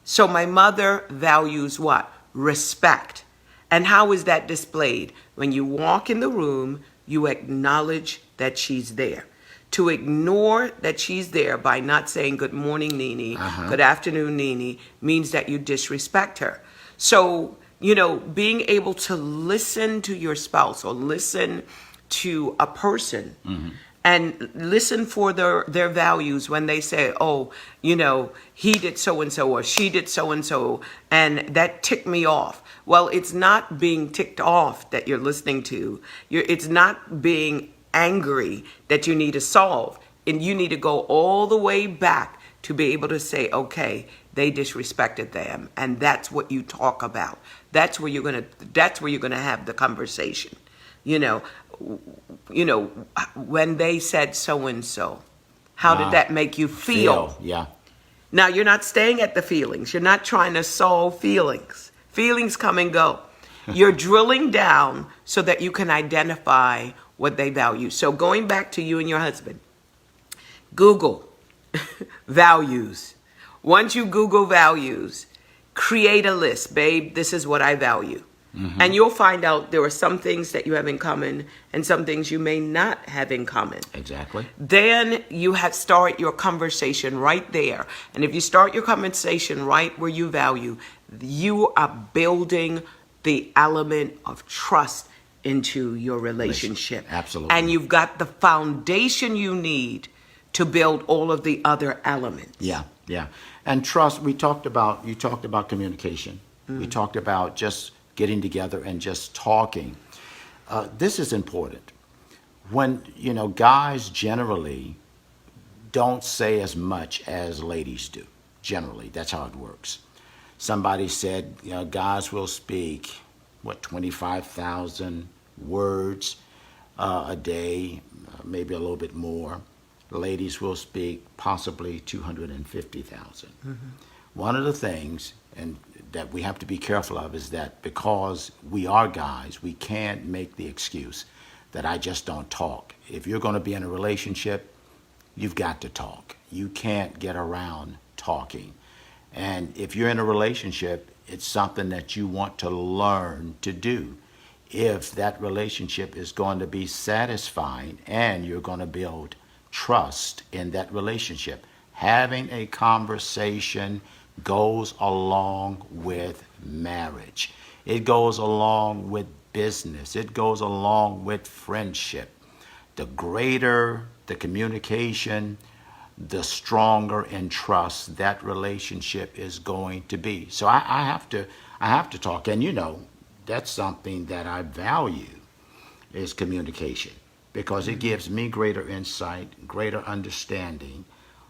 So my mother values what? Respect. And how is that displayed? When you walk in the room, you acknowledge that she's there. To ignore that she's there by not saying good morning, Nene, good afternoon, Nene, means that you disrespect her. So, being able to listen to your spouse or listen to a person and listen for their values when they say, oh, he did so-and-so or she did so-and-so, and that ticked me off. Well, it's not being ticked off that you're listening to. It's not being angry that you need to solve. And you need to go all the way back to be able to say, okay, they disrespected them, and that's what you talk about. That's where you're gonna have the conversation. When they said so and so, how did that make you feel?
Yeah.
Now you're not staying at the feelings. You're not trying to solve feelings. Feelings come and go. You're drilling down so that you can identify what they value. So going back to you and your husband, Google values. Once you Google values, create a list. Babe, this is what I value. And you'll find out there are some things that you have in common and some things you may not have in common.
Exactly.
Then you have start your conversation right there. And if you start your conversation right where you value, you are building the element of trust into your relationship.
Absolutely.
And you've got the foundation you need to build all of the other elements.
Yeah, yeah. And trust, you talked about communication. We talked about just getting together and just talking. This is important. When, guys generally don't say as much as ladies do. Generally, that's how it works. Somebody said, guys will speak, 25,000 words a day, maybe a little bit more. Ladies will speak possibly 250,000. One of the things that we have to be careful of is that because we are guys, we can't make the excuse that I just don't talk. If you're going to be in a relationship, you've got to talk. You can't get around talking. And if you're in a relationship, it's something that you want to learn to do. If that relationship is going to be satisfying and you're going to build trust in that relationship, having a conversation goes along with marriage. It goes along with business. It goes along with friendship. The greater the communication, the stronger in trust that relationship is going to be. So I have to talk, and that's something that I value is communication, because it gives me greater insight, greater understanding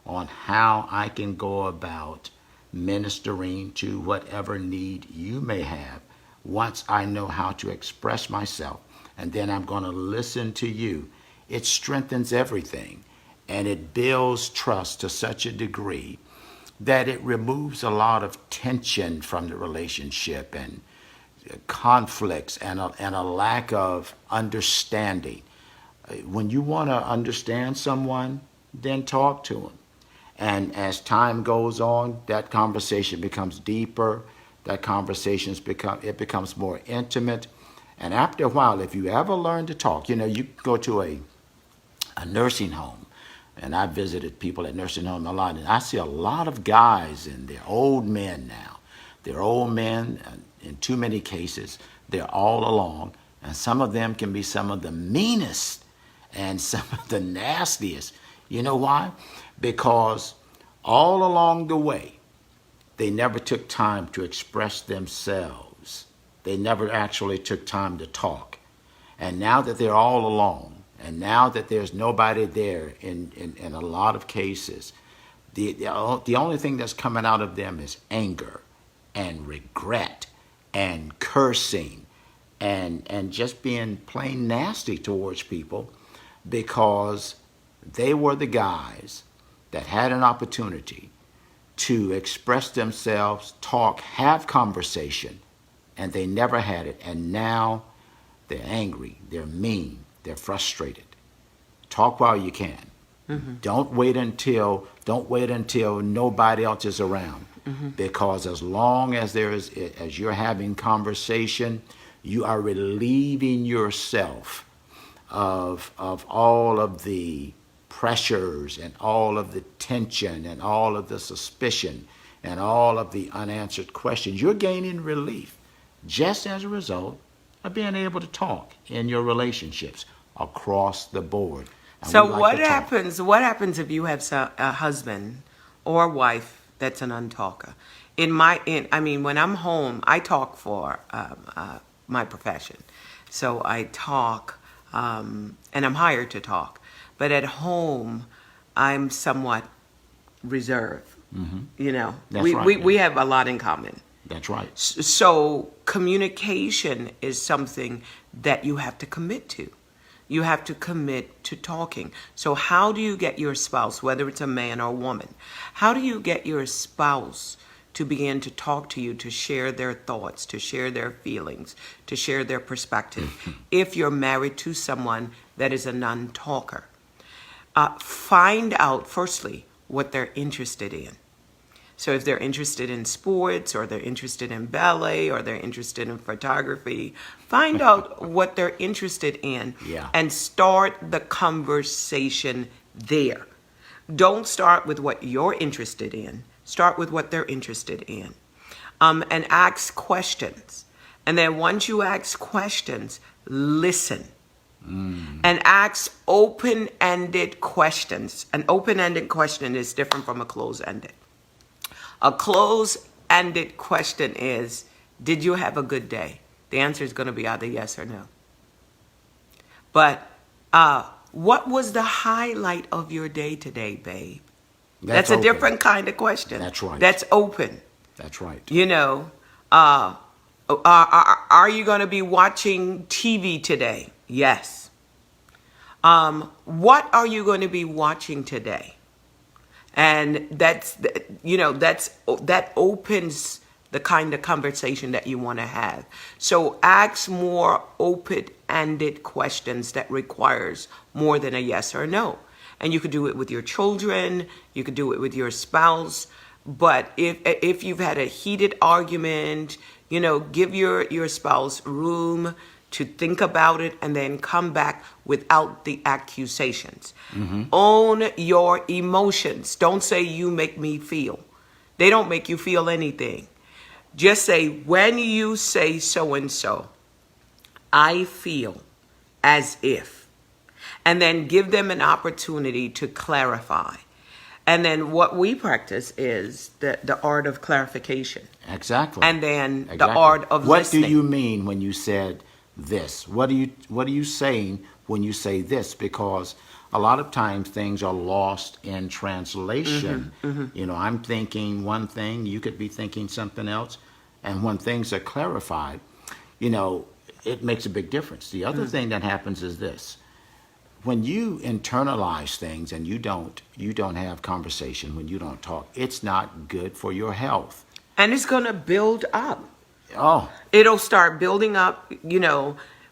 on how I can go about ministering to whatever need you may have once I know how to express myself, and then I'm going to listen to you. It strengthens everything, and it builds trust to such a degree that it removes a lot of tension from the relationship and conflicts and a lack of understanding. When you want to understand someone, then talk to them. And as time goes on, that conversation becomes deeper. That conversation becomes more intimate. And after a while, if you ever learn to talk, you go to a nursing home, and I visited people at nursing home a lot, and I see a lot of guys in there, old men now. They're old men, and in too many cases, they're all alone, and some of them can be some of the meanest and some of the nastiest. You know why? Because all along the way, they never took time to express themselves. They never actually took time to talk. And now that they're all alone, and now that there's nobody there in a lot of cases, the only thing that's coming out of them is anger and regret and cursing and just being plain nasty towards people, because they were the guys that had an opportunity to express themselves, talk, have conversation, and they never had it. And now they're angry, they're mean, they're frustrated. Talk while you can. Don't wait until nobody else is around. Because as long as as you're having conversation, you are relieving yourself of all of the pressures and all of the tension and all of the suspicion and all of the unanswered questions. You're gaining relief just as a result of being able to talk in your relationships across the board. And
So
we like
what
to talk.
happens? What happens if you have a husband or wife that's an untalker? When I'm home, I talk for my profession, so I talk, and I'm hired to talk. But at home, I'm somewhat reserved.
That's
we
right.
we have a lot in common.
That's right.
So communication is something that you have to commit to. You have to commit to talking. So how do you get your spouse, whether it's a man or a woman, how do you get your spouse to begin to talk to you, to share their thoughts, to share their feelings, to share their perspective. If you're married to someone that is a non-talker, find out, firstly, what they're interested in. So if they're interested in sports, or they're interested in ballet, or they're interested in photography, find out what they're interested in,
Yeah.
and start the conversation there. Don't start with what you're interested in. Start with what they're interested in. And ask questions. And then once you ask questions, listen. And ask open-ended questions. An open-ended question is different from a closed-ended. A closed-ended question is, did you have a good day? The answer is going to be either yes or no. But what was the highlight of your day today, babe? That's a
open.
different kind of question.
That's right.
That's open.
That's right.
You know, are you going to be watching TV today? Yes. What are you going to be watching today? And that opens the kind of conversation that you want to have. So ask more open-ended questions that requires more than a yes or no. And you could do it with your children, you could do it with your spouse. But if you've had a heated argument, give your spouse room to think about it and then come back without the accusations. Own your emotions. Don't say you make me feel. They don't make you feel anything. Just say, when you say so-and-so, I feel as if. And then give them an opportunity to clarify. And then what we practice is the art of clarification.
Exactly.
And then
Exactly.
the art of listening.
What do you mean when you said this? What are you saying when you say this? Because a lot of times things are lost in translation. I'm thinking one thing, you could be thinking something else. And when things are clarified, it makes a big difference. The other thing that happens is this. When you internalize things and you don't have conversation, when you don't talk, it's not good for your health.
And it's going to build up.
Oh,
It'll start building up.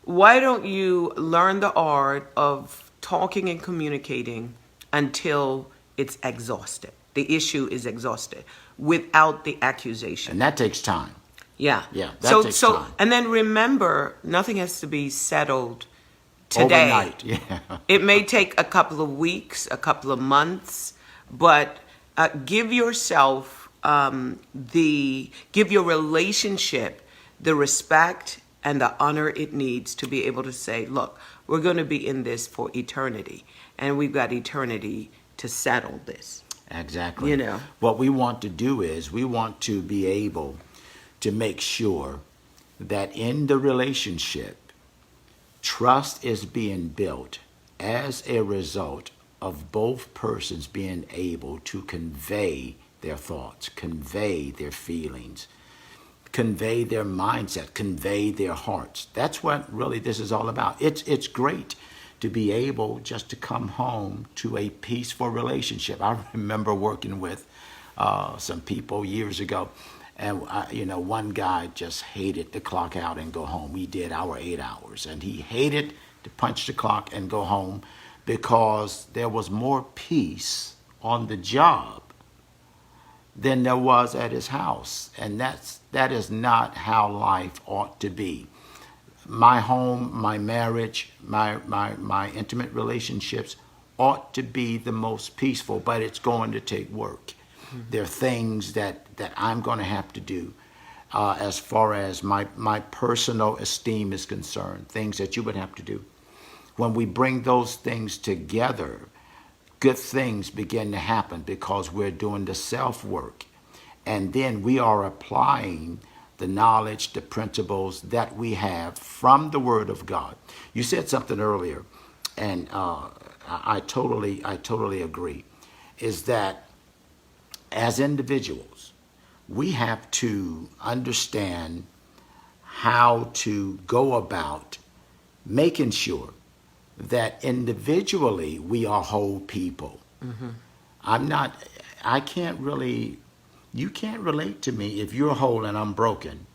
Why don't you learn the art of talking and communicating until it's exhausted? The issue is exhausted without the accusation.
and that takes time.
Yeah.
Yeah, that takes time.
And then remember, nothing has to be settled today.
Overnight, yeah.
It may take a couple of weeks, a couple of months, but give yourself give your relationship the respect and the honor it needs to be able to say, look, we're going to be in this for eternity, and we've got eternity to settle this.
Exactly. What we want to do is we want to be able to make sure that in the relationship, trust is being built as a result of both persons being able to convey their thoughts, convey their feelings, convey their mindset, convey their hearts. That's what really this is all about. It's great to be able just to come home to a peaceful relationship. I remember working with some people years ago, and one guy just hated to clock out and go home. We did our 8 hours, and he hated to punch the clock and go home because there was more peace on the job than there was at his house. And that is not how life ought to be. My home, my marriage, my intimate relationships ought to be the most peaceful, but it's going to take work. There are things that I'm going to have to do as far as my personal esteem is concerned, things that you would have to do. When we bring those things together, good things begin to happen because we're doing the self-work. And then we are applying the knowledge, the principles that we have from the Word of God. You said something earlier, and I totally agree, is that as individuals, we have to understand how to go about making sure that individually we are whole people. I can't really You can't relate to me if you're whole and I'm broken,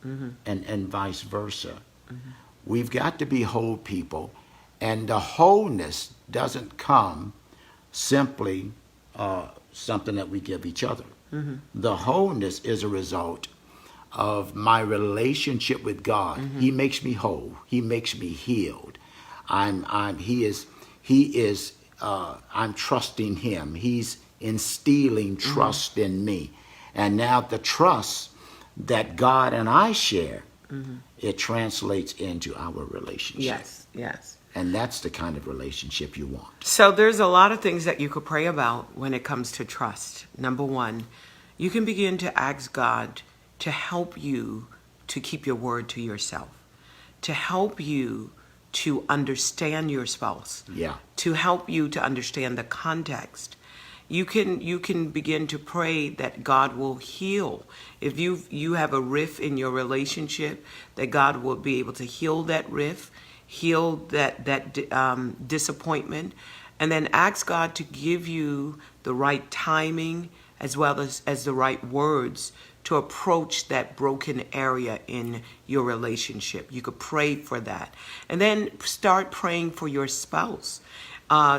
and vice versa. We've got to be whole people, and the wholeness doesn't come simply something that we give each other. The wholeness is a result of my relationship with God. He makes me whole. He makes me healed. I'm trusting him. He's instilling trust in me. And now the trust that God and I share, it translates into our relationship.
Yes, yes.
And that's the kind of relationship you want.
So there's a lot of things that you could pray about when it comes to trust. Number one, you can begin to ask God to help you to keep your word to yourself, to help you to understand your spouse, to help you to understand the context. You can begin to pray that God will heal. If you have a rift in your relationship, that God will be able to heal that rift, heal that disappointment, and then ask God to give you the right timing as well as the right words to approach that broken area in your relationship. You could pray for that. And then start praying for your spouse.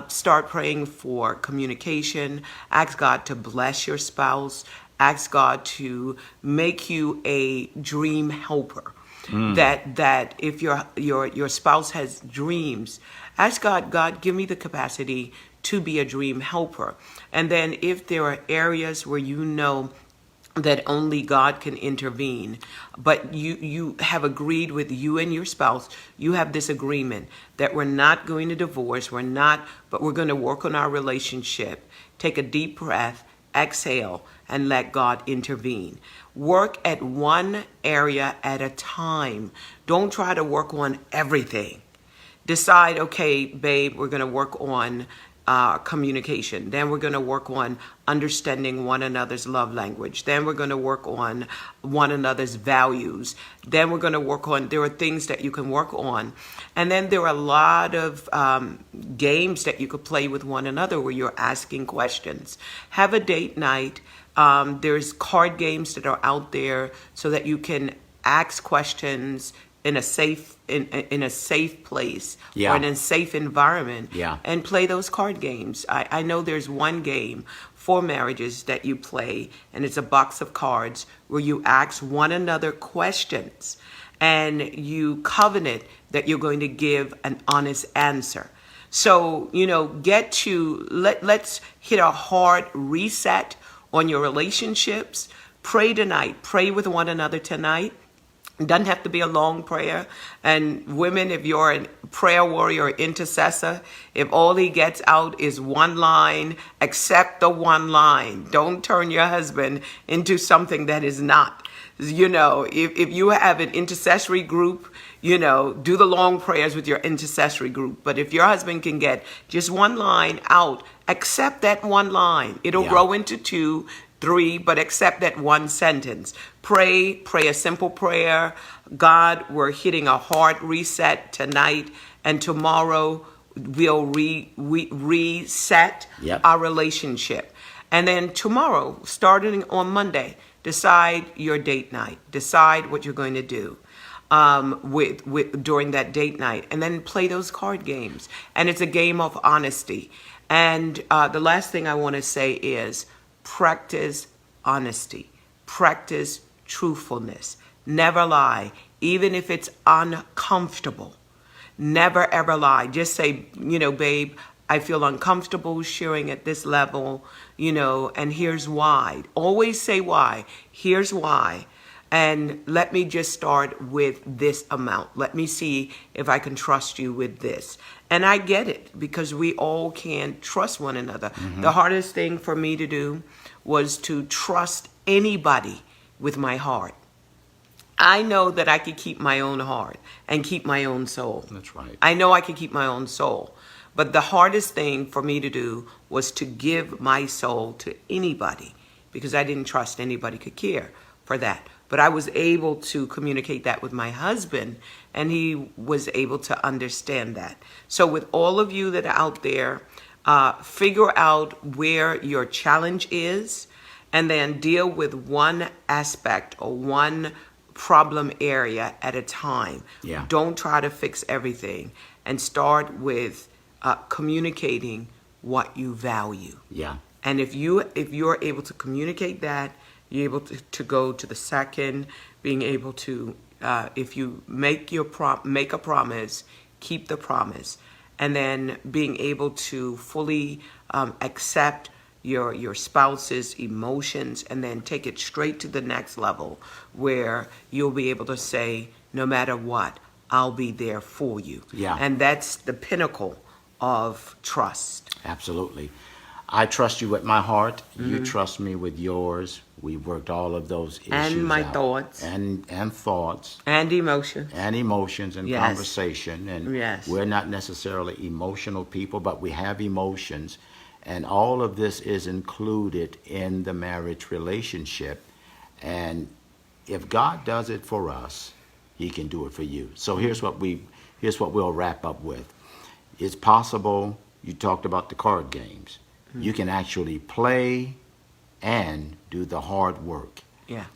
Start praying for communication. Ask God to bless your spouse. Ask God to make you a dream helper. That if your spouse has dreams, ask God, give me the capacity to be a dream helper. And then if there are areas where you know that only God can intervene, but you have agreed with you and your spouse, you have this agreement that we're not going to divorce, but we're going to work on our relationship. Take a deep breath, exhale, and let God intervene. Work at one area at a time. Don't try to work on everything. Decide, okay, babe, we're going to work on communication. Then we're going to work on understanding one another's love language. Then we're going to work on one another's values. Then we're going to work on, there are things that you can work on. And then there are a lot of games that you could play with one another where you're asking questions. Have a date night. There's card games that are out there so that you can ask questions in a safe place or in a safe environment and play those card games. I know there's one game for marriages that you play, and it's a box of cards where you ask one another questions and you covenant that you're going to give an honest answer. So, let's hit a hard reset on your relationships. Pray tonight. Pray with one another tonight. It doesn't have to be a long prayer. And women, if you're a prayer warrior or intercessor, if all he gets out is one line, accept the one line. Don't turn your husband into something that is not. If you have an intercessory group, do the long prayers with your intercessory group. But if your husband can get just one line out, accept that one line. It'll grow into 2, 3, but accept that one sentence. Pray a simple prayer. God, we're hitting a hard reset tonight, and tomorrow we'll reset our relationship. And then tomorrow, starting on Monday, decide your date night. Decide what you're going to do during that date night, and then play those card games. And it's a game of honesty. And the last thing I want to say is practice honesty. Practice truthfulness. Never lie, even if it's uncomfortable. Never, ever lie. Just say, babe, I feel uncomfortable sharing at this level, and here's why. Always say why. Here's why. And let me just start with this amount. Let me see if I can trust you with this. And I get it, because we all can't trust one another. The hardest thing for me to do was to trust anybody with my heart. I know that I could keep my own heart and keep my own soul.
That's right.
I know I could keep my own soul. But the hardest thing for me to do was to give my soul to anybody, because I didn't trust anybody could care for that. But I was able to communicate that with my husband, and he was able to understand that. So with all of you that are out there, figure out where your challenge is and then deal with one aspect or one problem area at a time.
Yeah.
Don't try to fix everything, and start with communicating what you value.
Yeah.
And if you're able to communicate that, you're able to go to the second, being able to if you make a promise, keep the promise, and then being able to fully accept your spouse's emotions, and then take it straight to the next level where you'll be able to say, no matter what, I'll be there for you.
Yeah.
And that's the pinnacle of trust.
Absolutely. I trust you with my heart. You trust me with yours. We worked all of those issues
And my
out.
thoughts.
And thoughts.
And emotions.
And emotions and
Yes.
conversation. And
Yes.
we're not necessarily emotional people, but we have emotions. And all of this is included in the marriage relationship. And if God does it for us, he can do it for you. So here's what we'll wrap up with. It's possible, you talked about the card games. You can actually play and do the hard work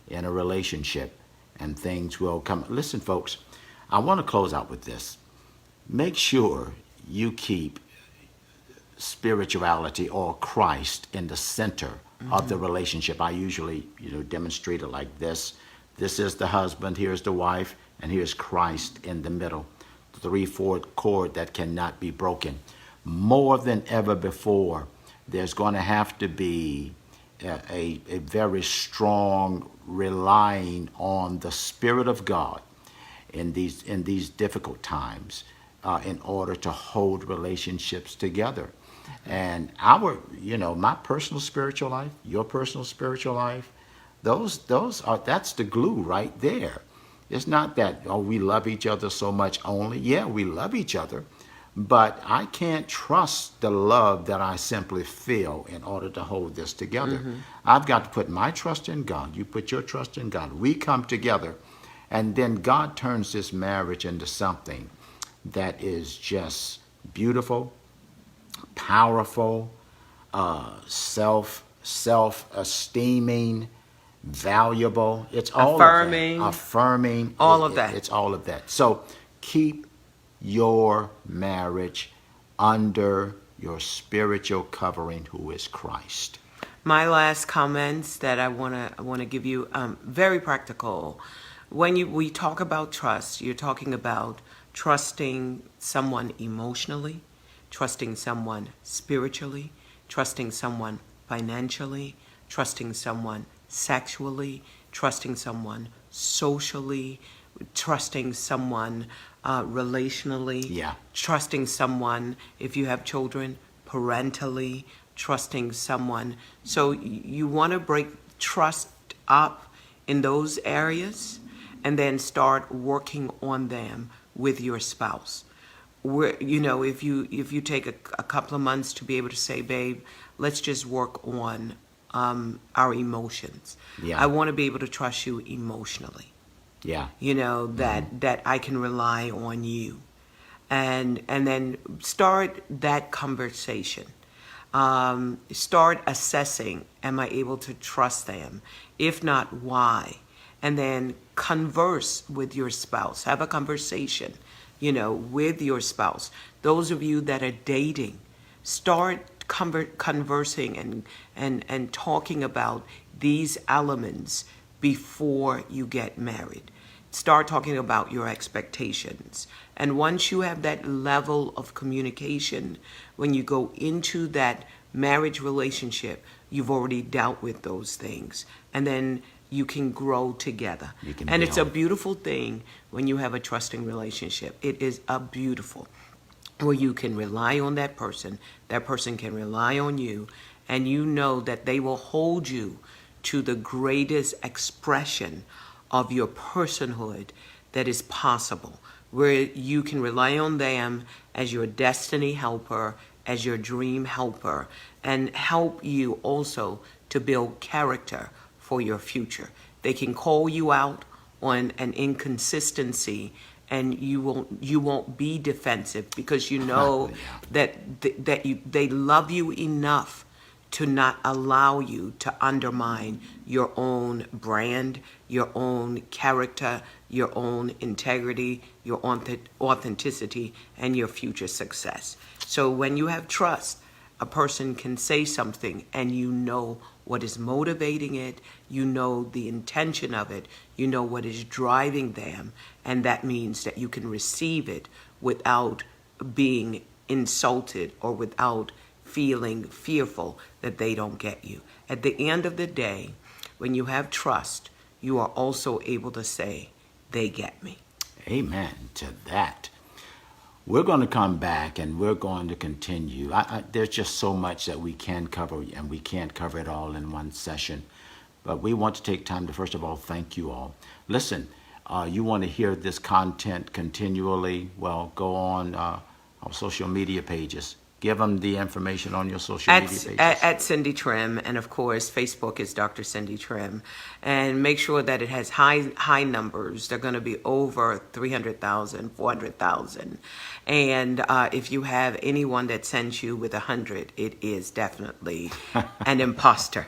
in a relationship, and things will come. Listen, folks, I want to close out with this. Make sure you keep spirituality or Christ in the center of the relationship. I usually, demonstrate it like this. This is the husband, here's the wife, and here's Christ in the middle. The 3/4 cord that cannot be broken. More than ever before, there's going to have to be a very strong relying on the Spirit of God in these difficult times in order to hold relationships together. And my personal spiritual life, your personal spiritual life, that's the glue right there. It's not that, we love each other so much only. Yeah, we love each other, but I can't trust the love that I simply feel in order to hold this together. I've got to put my trust in God. You put your trust in God. We come together, and then God turns this marriage into something that is just beautiful, powerful, self-esteeming, valuable. It's all
Affirming.
of that. Affirming.
All of that.
It's all of that. So keep your marriage under your spiritual covering, who is Christ.
My last comments that I want to give you, very practical. When we talk about trust, you're talking about trusting someone emotionally, trusting someone spiritually, trusting someone financially, trusting someone sexually, trusting someone socially, trusting someone relationally, trusting someone, if you have children, parentally, trusting someone. So you want to break trust up in those areas and then start working on them with your spouse. If you take a couple of months to be able to say, babe, let's just work on our emotions. I want to be able to trust you emotionally. That I can rely on you. And then start that conversation. Start assessing, am I able to trust them? If not, why? And then converse with your spouse. Have a conversation, with your spouse. Those of you that are dating, start conversing and talking about these elements before you get married. Start talking about your expectations. And once you have that level of communication, when you go into that marriage relationship, you've already dealt with those things. And then you can grow together. And it's a beautiful thing when you have a trusting relationship. It is a beautiful, where you can rely on that person can rely on you, and you know that they will hold you to the greatest expression of your personhood that is possible, where you can rely on them as your destiny helper, as your dream helper, and help you also to build character for your future. They can call you out on an inconsistency, and you won't be defensive, because you know that they love you enough to not allow you to undermine your own brand, your own character, your own integrity, your authenticity, and your future success. So when you have trust, a person can say something and you know what is motivating it, you know the intention of it, you know what is driving them, and that means that you can receive it without being insulted or without feeling fearful that they don't get you. At the end of the day, when you have trust, you are also able to say, they get me.
Amen to that. We're going to come back and we're going to continue. There's just so much that we can cover, and we can't cover it all in one session. But we want to take time to, first of all, thank you all. Listen, you want to hear this content continually? Well, go on our social media pages. Give them the information on your social media pages.
At Cindy Trim, and of course, Facebook is Dr. Cindy Trim. And make sure that it has high numbers. They're going to be over 300,000, 400,000. And if you have anyone that sends you with 100, it is definitely an imposter.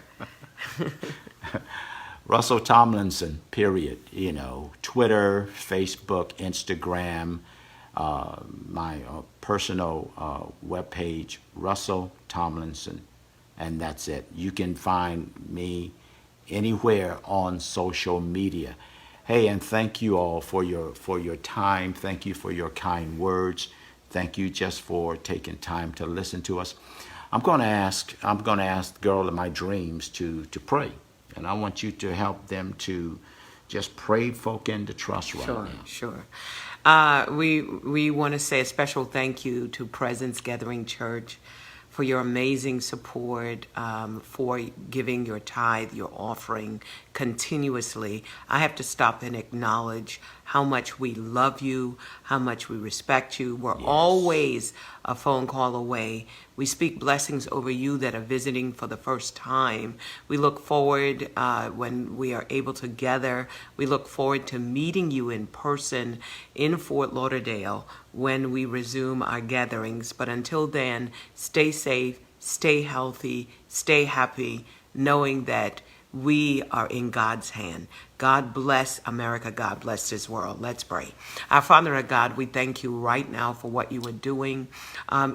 Russell Tomlinson, period. Twitter, Facebook, Instagram, my personal webpage, Russell Tomlinson, and that's it. You can find me anywhere on social media. Hey, and thank you all for your time. Thank you for your kind words. Thank you just for taking time to listen to us. I'm going to ask the girl of my dreams to pray, and I want you to help them to just pray folk into trust right now.
Sure. We want to say a special thank you to Presence Gathering Church for your amazing support, for giving your tithe, your offering continuously. I have to stop and acknowledge how much we love you, how much we respect you. We're always a phone call away. We speak blessings over you that are visiting for the first time. We look forward when we are able to gather. We look forward to meeting you in person in Fort Lauderdale when we resume our gatherings. But until then, stay safe, stay healthy, stay happy, knowing that we are in God's hand. God bless America. God bless this world. Let's pray. Our Father, our God, we thank you right now for what you are doing,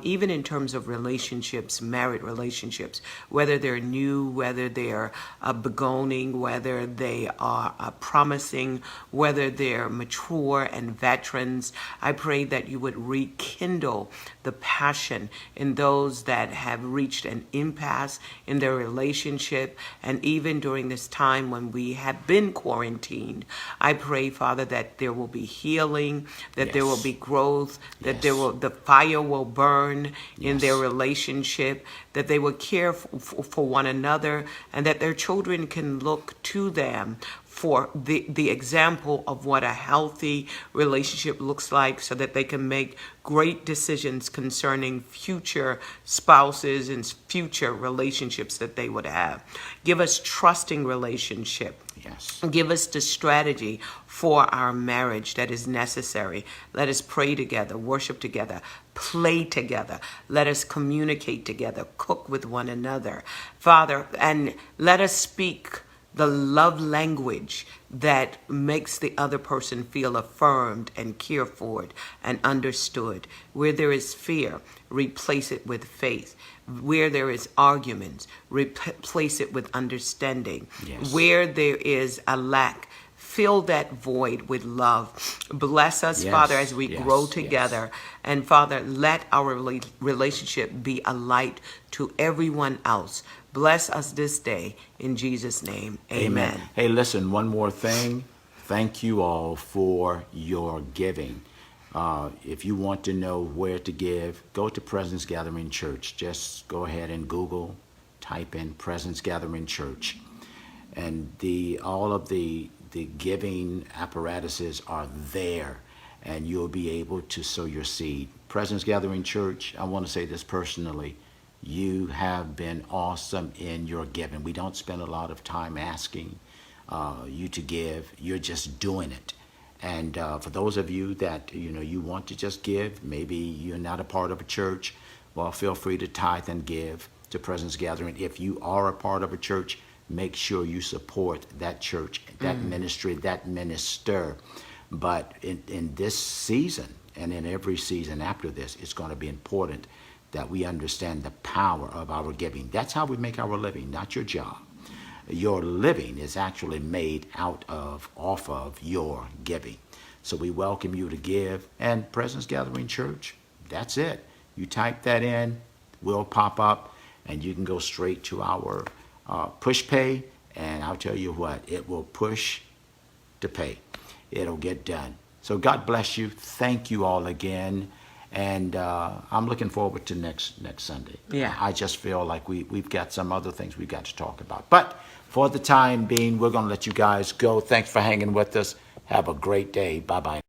even in terms of relationships, married relationships, whether they're new, whether they're beginning, whether they are promising, whether they're mature and veterans. I pray that you would rekindle the passion in those that have reached an impasse in their relationship, and even during this time when we have been quarantined. I pray, Father, that there will be healing, that there will be growth, that the fire will burn in their relationship, that they will care for one another, and that their children can look to them for the example of what a healthy relationship looks like, so that they can make great decisions concerning future spouses and future relationships that they would have. Give us trusting relationship.
Yes.
Give us the strategy for our marriage that is necessary. Let us pray together, worship together, play together. Let us communicate together, cook with one another. Father, and let us speak the love language that makes the other person feel affirmed and cared for and understood. Where there is fear, replace it with faith. Where there is arguments, replace it with understanding.
Yes.
Where there is a lack, fill that void with love. Bless us, Father, as we grow together. And Father, let our relationship be a light to everyone else. Bless us this day. In Jesus' name, amen.
Hey, listen, one more thing. Thank you all for your giving. If you want to know where to give, go to Presence Gathering Church. Just go ahead and Google, type in Presence Gathering Church. And all of the giving apparatuses are there, and you'll be able to sow your seed. Presence Gathering Church, I want to say this personally. You have been awesome in your giving. We don't spend a lot of time asking you to give. You're just doing it. And for those of you that, you want to just give, maybe you're not a part of a church, well, feel free to tithe and give. to Presence Gathering. If you are a part of a church, make sure you support that church, that ministry, that minister. But in this season and in every season after this, it's going to be important that we understand the power of our giving. That's how we make our living, not your job. Your living is actually made off of your giving. So we welcome you to give. And Presence Gathering Church, that's it. You type that in, we'll pop up, and you can go straight to our push pay. And I'll tell you what, it will push to pay. It'll get done. So God bless you. Thank you all again. And I'm looking forward to next Sunday.
Yeah.
I just feel like we've got some other things we've got to talk about. But for the time being, we're going to let you guys go. Thanks for hanging with us. Have a great day. Bye-bye.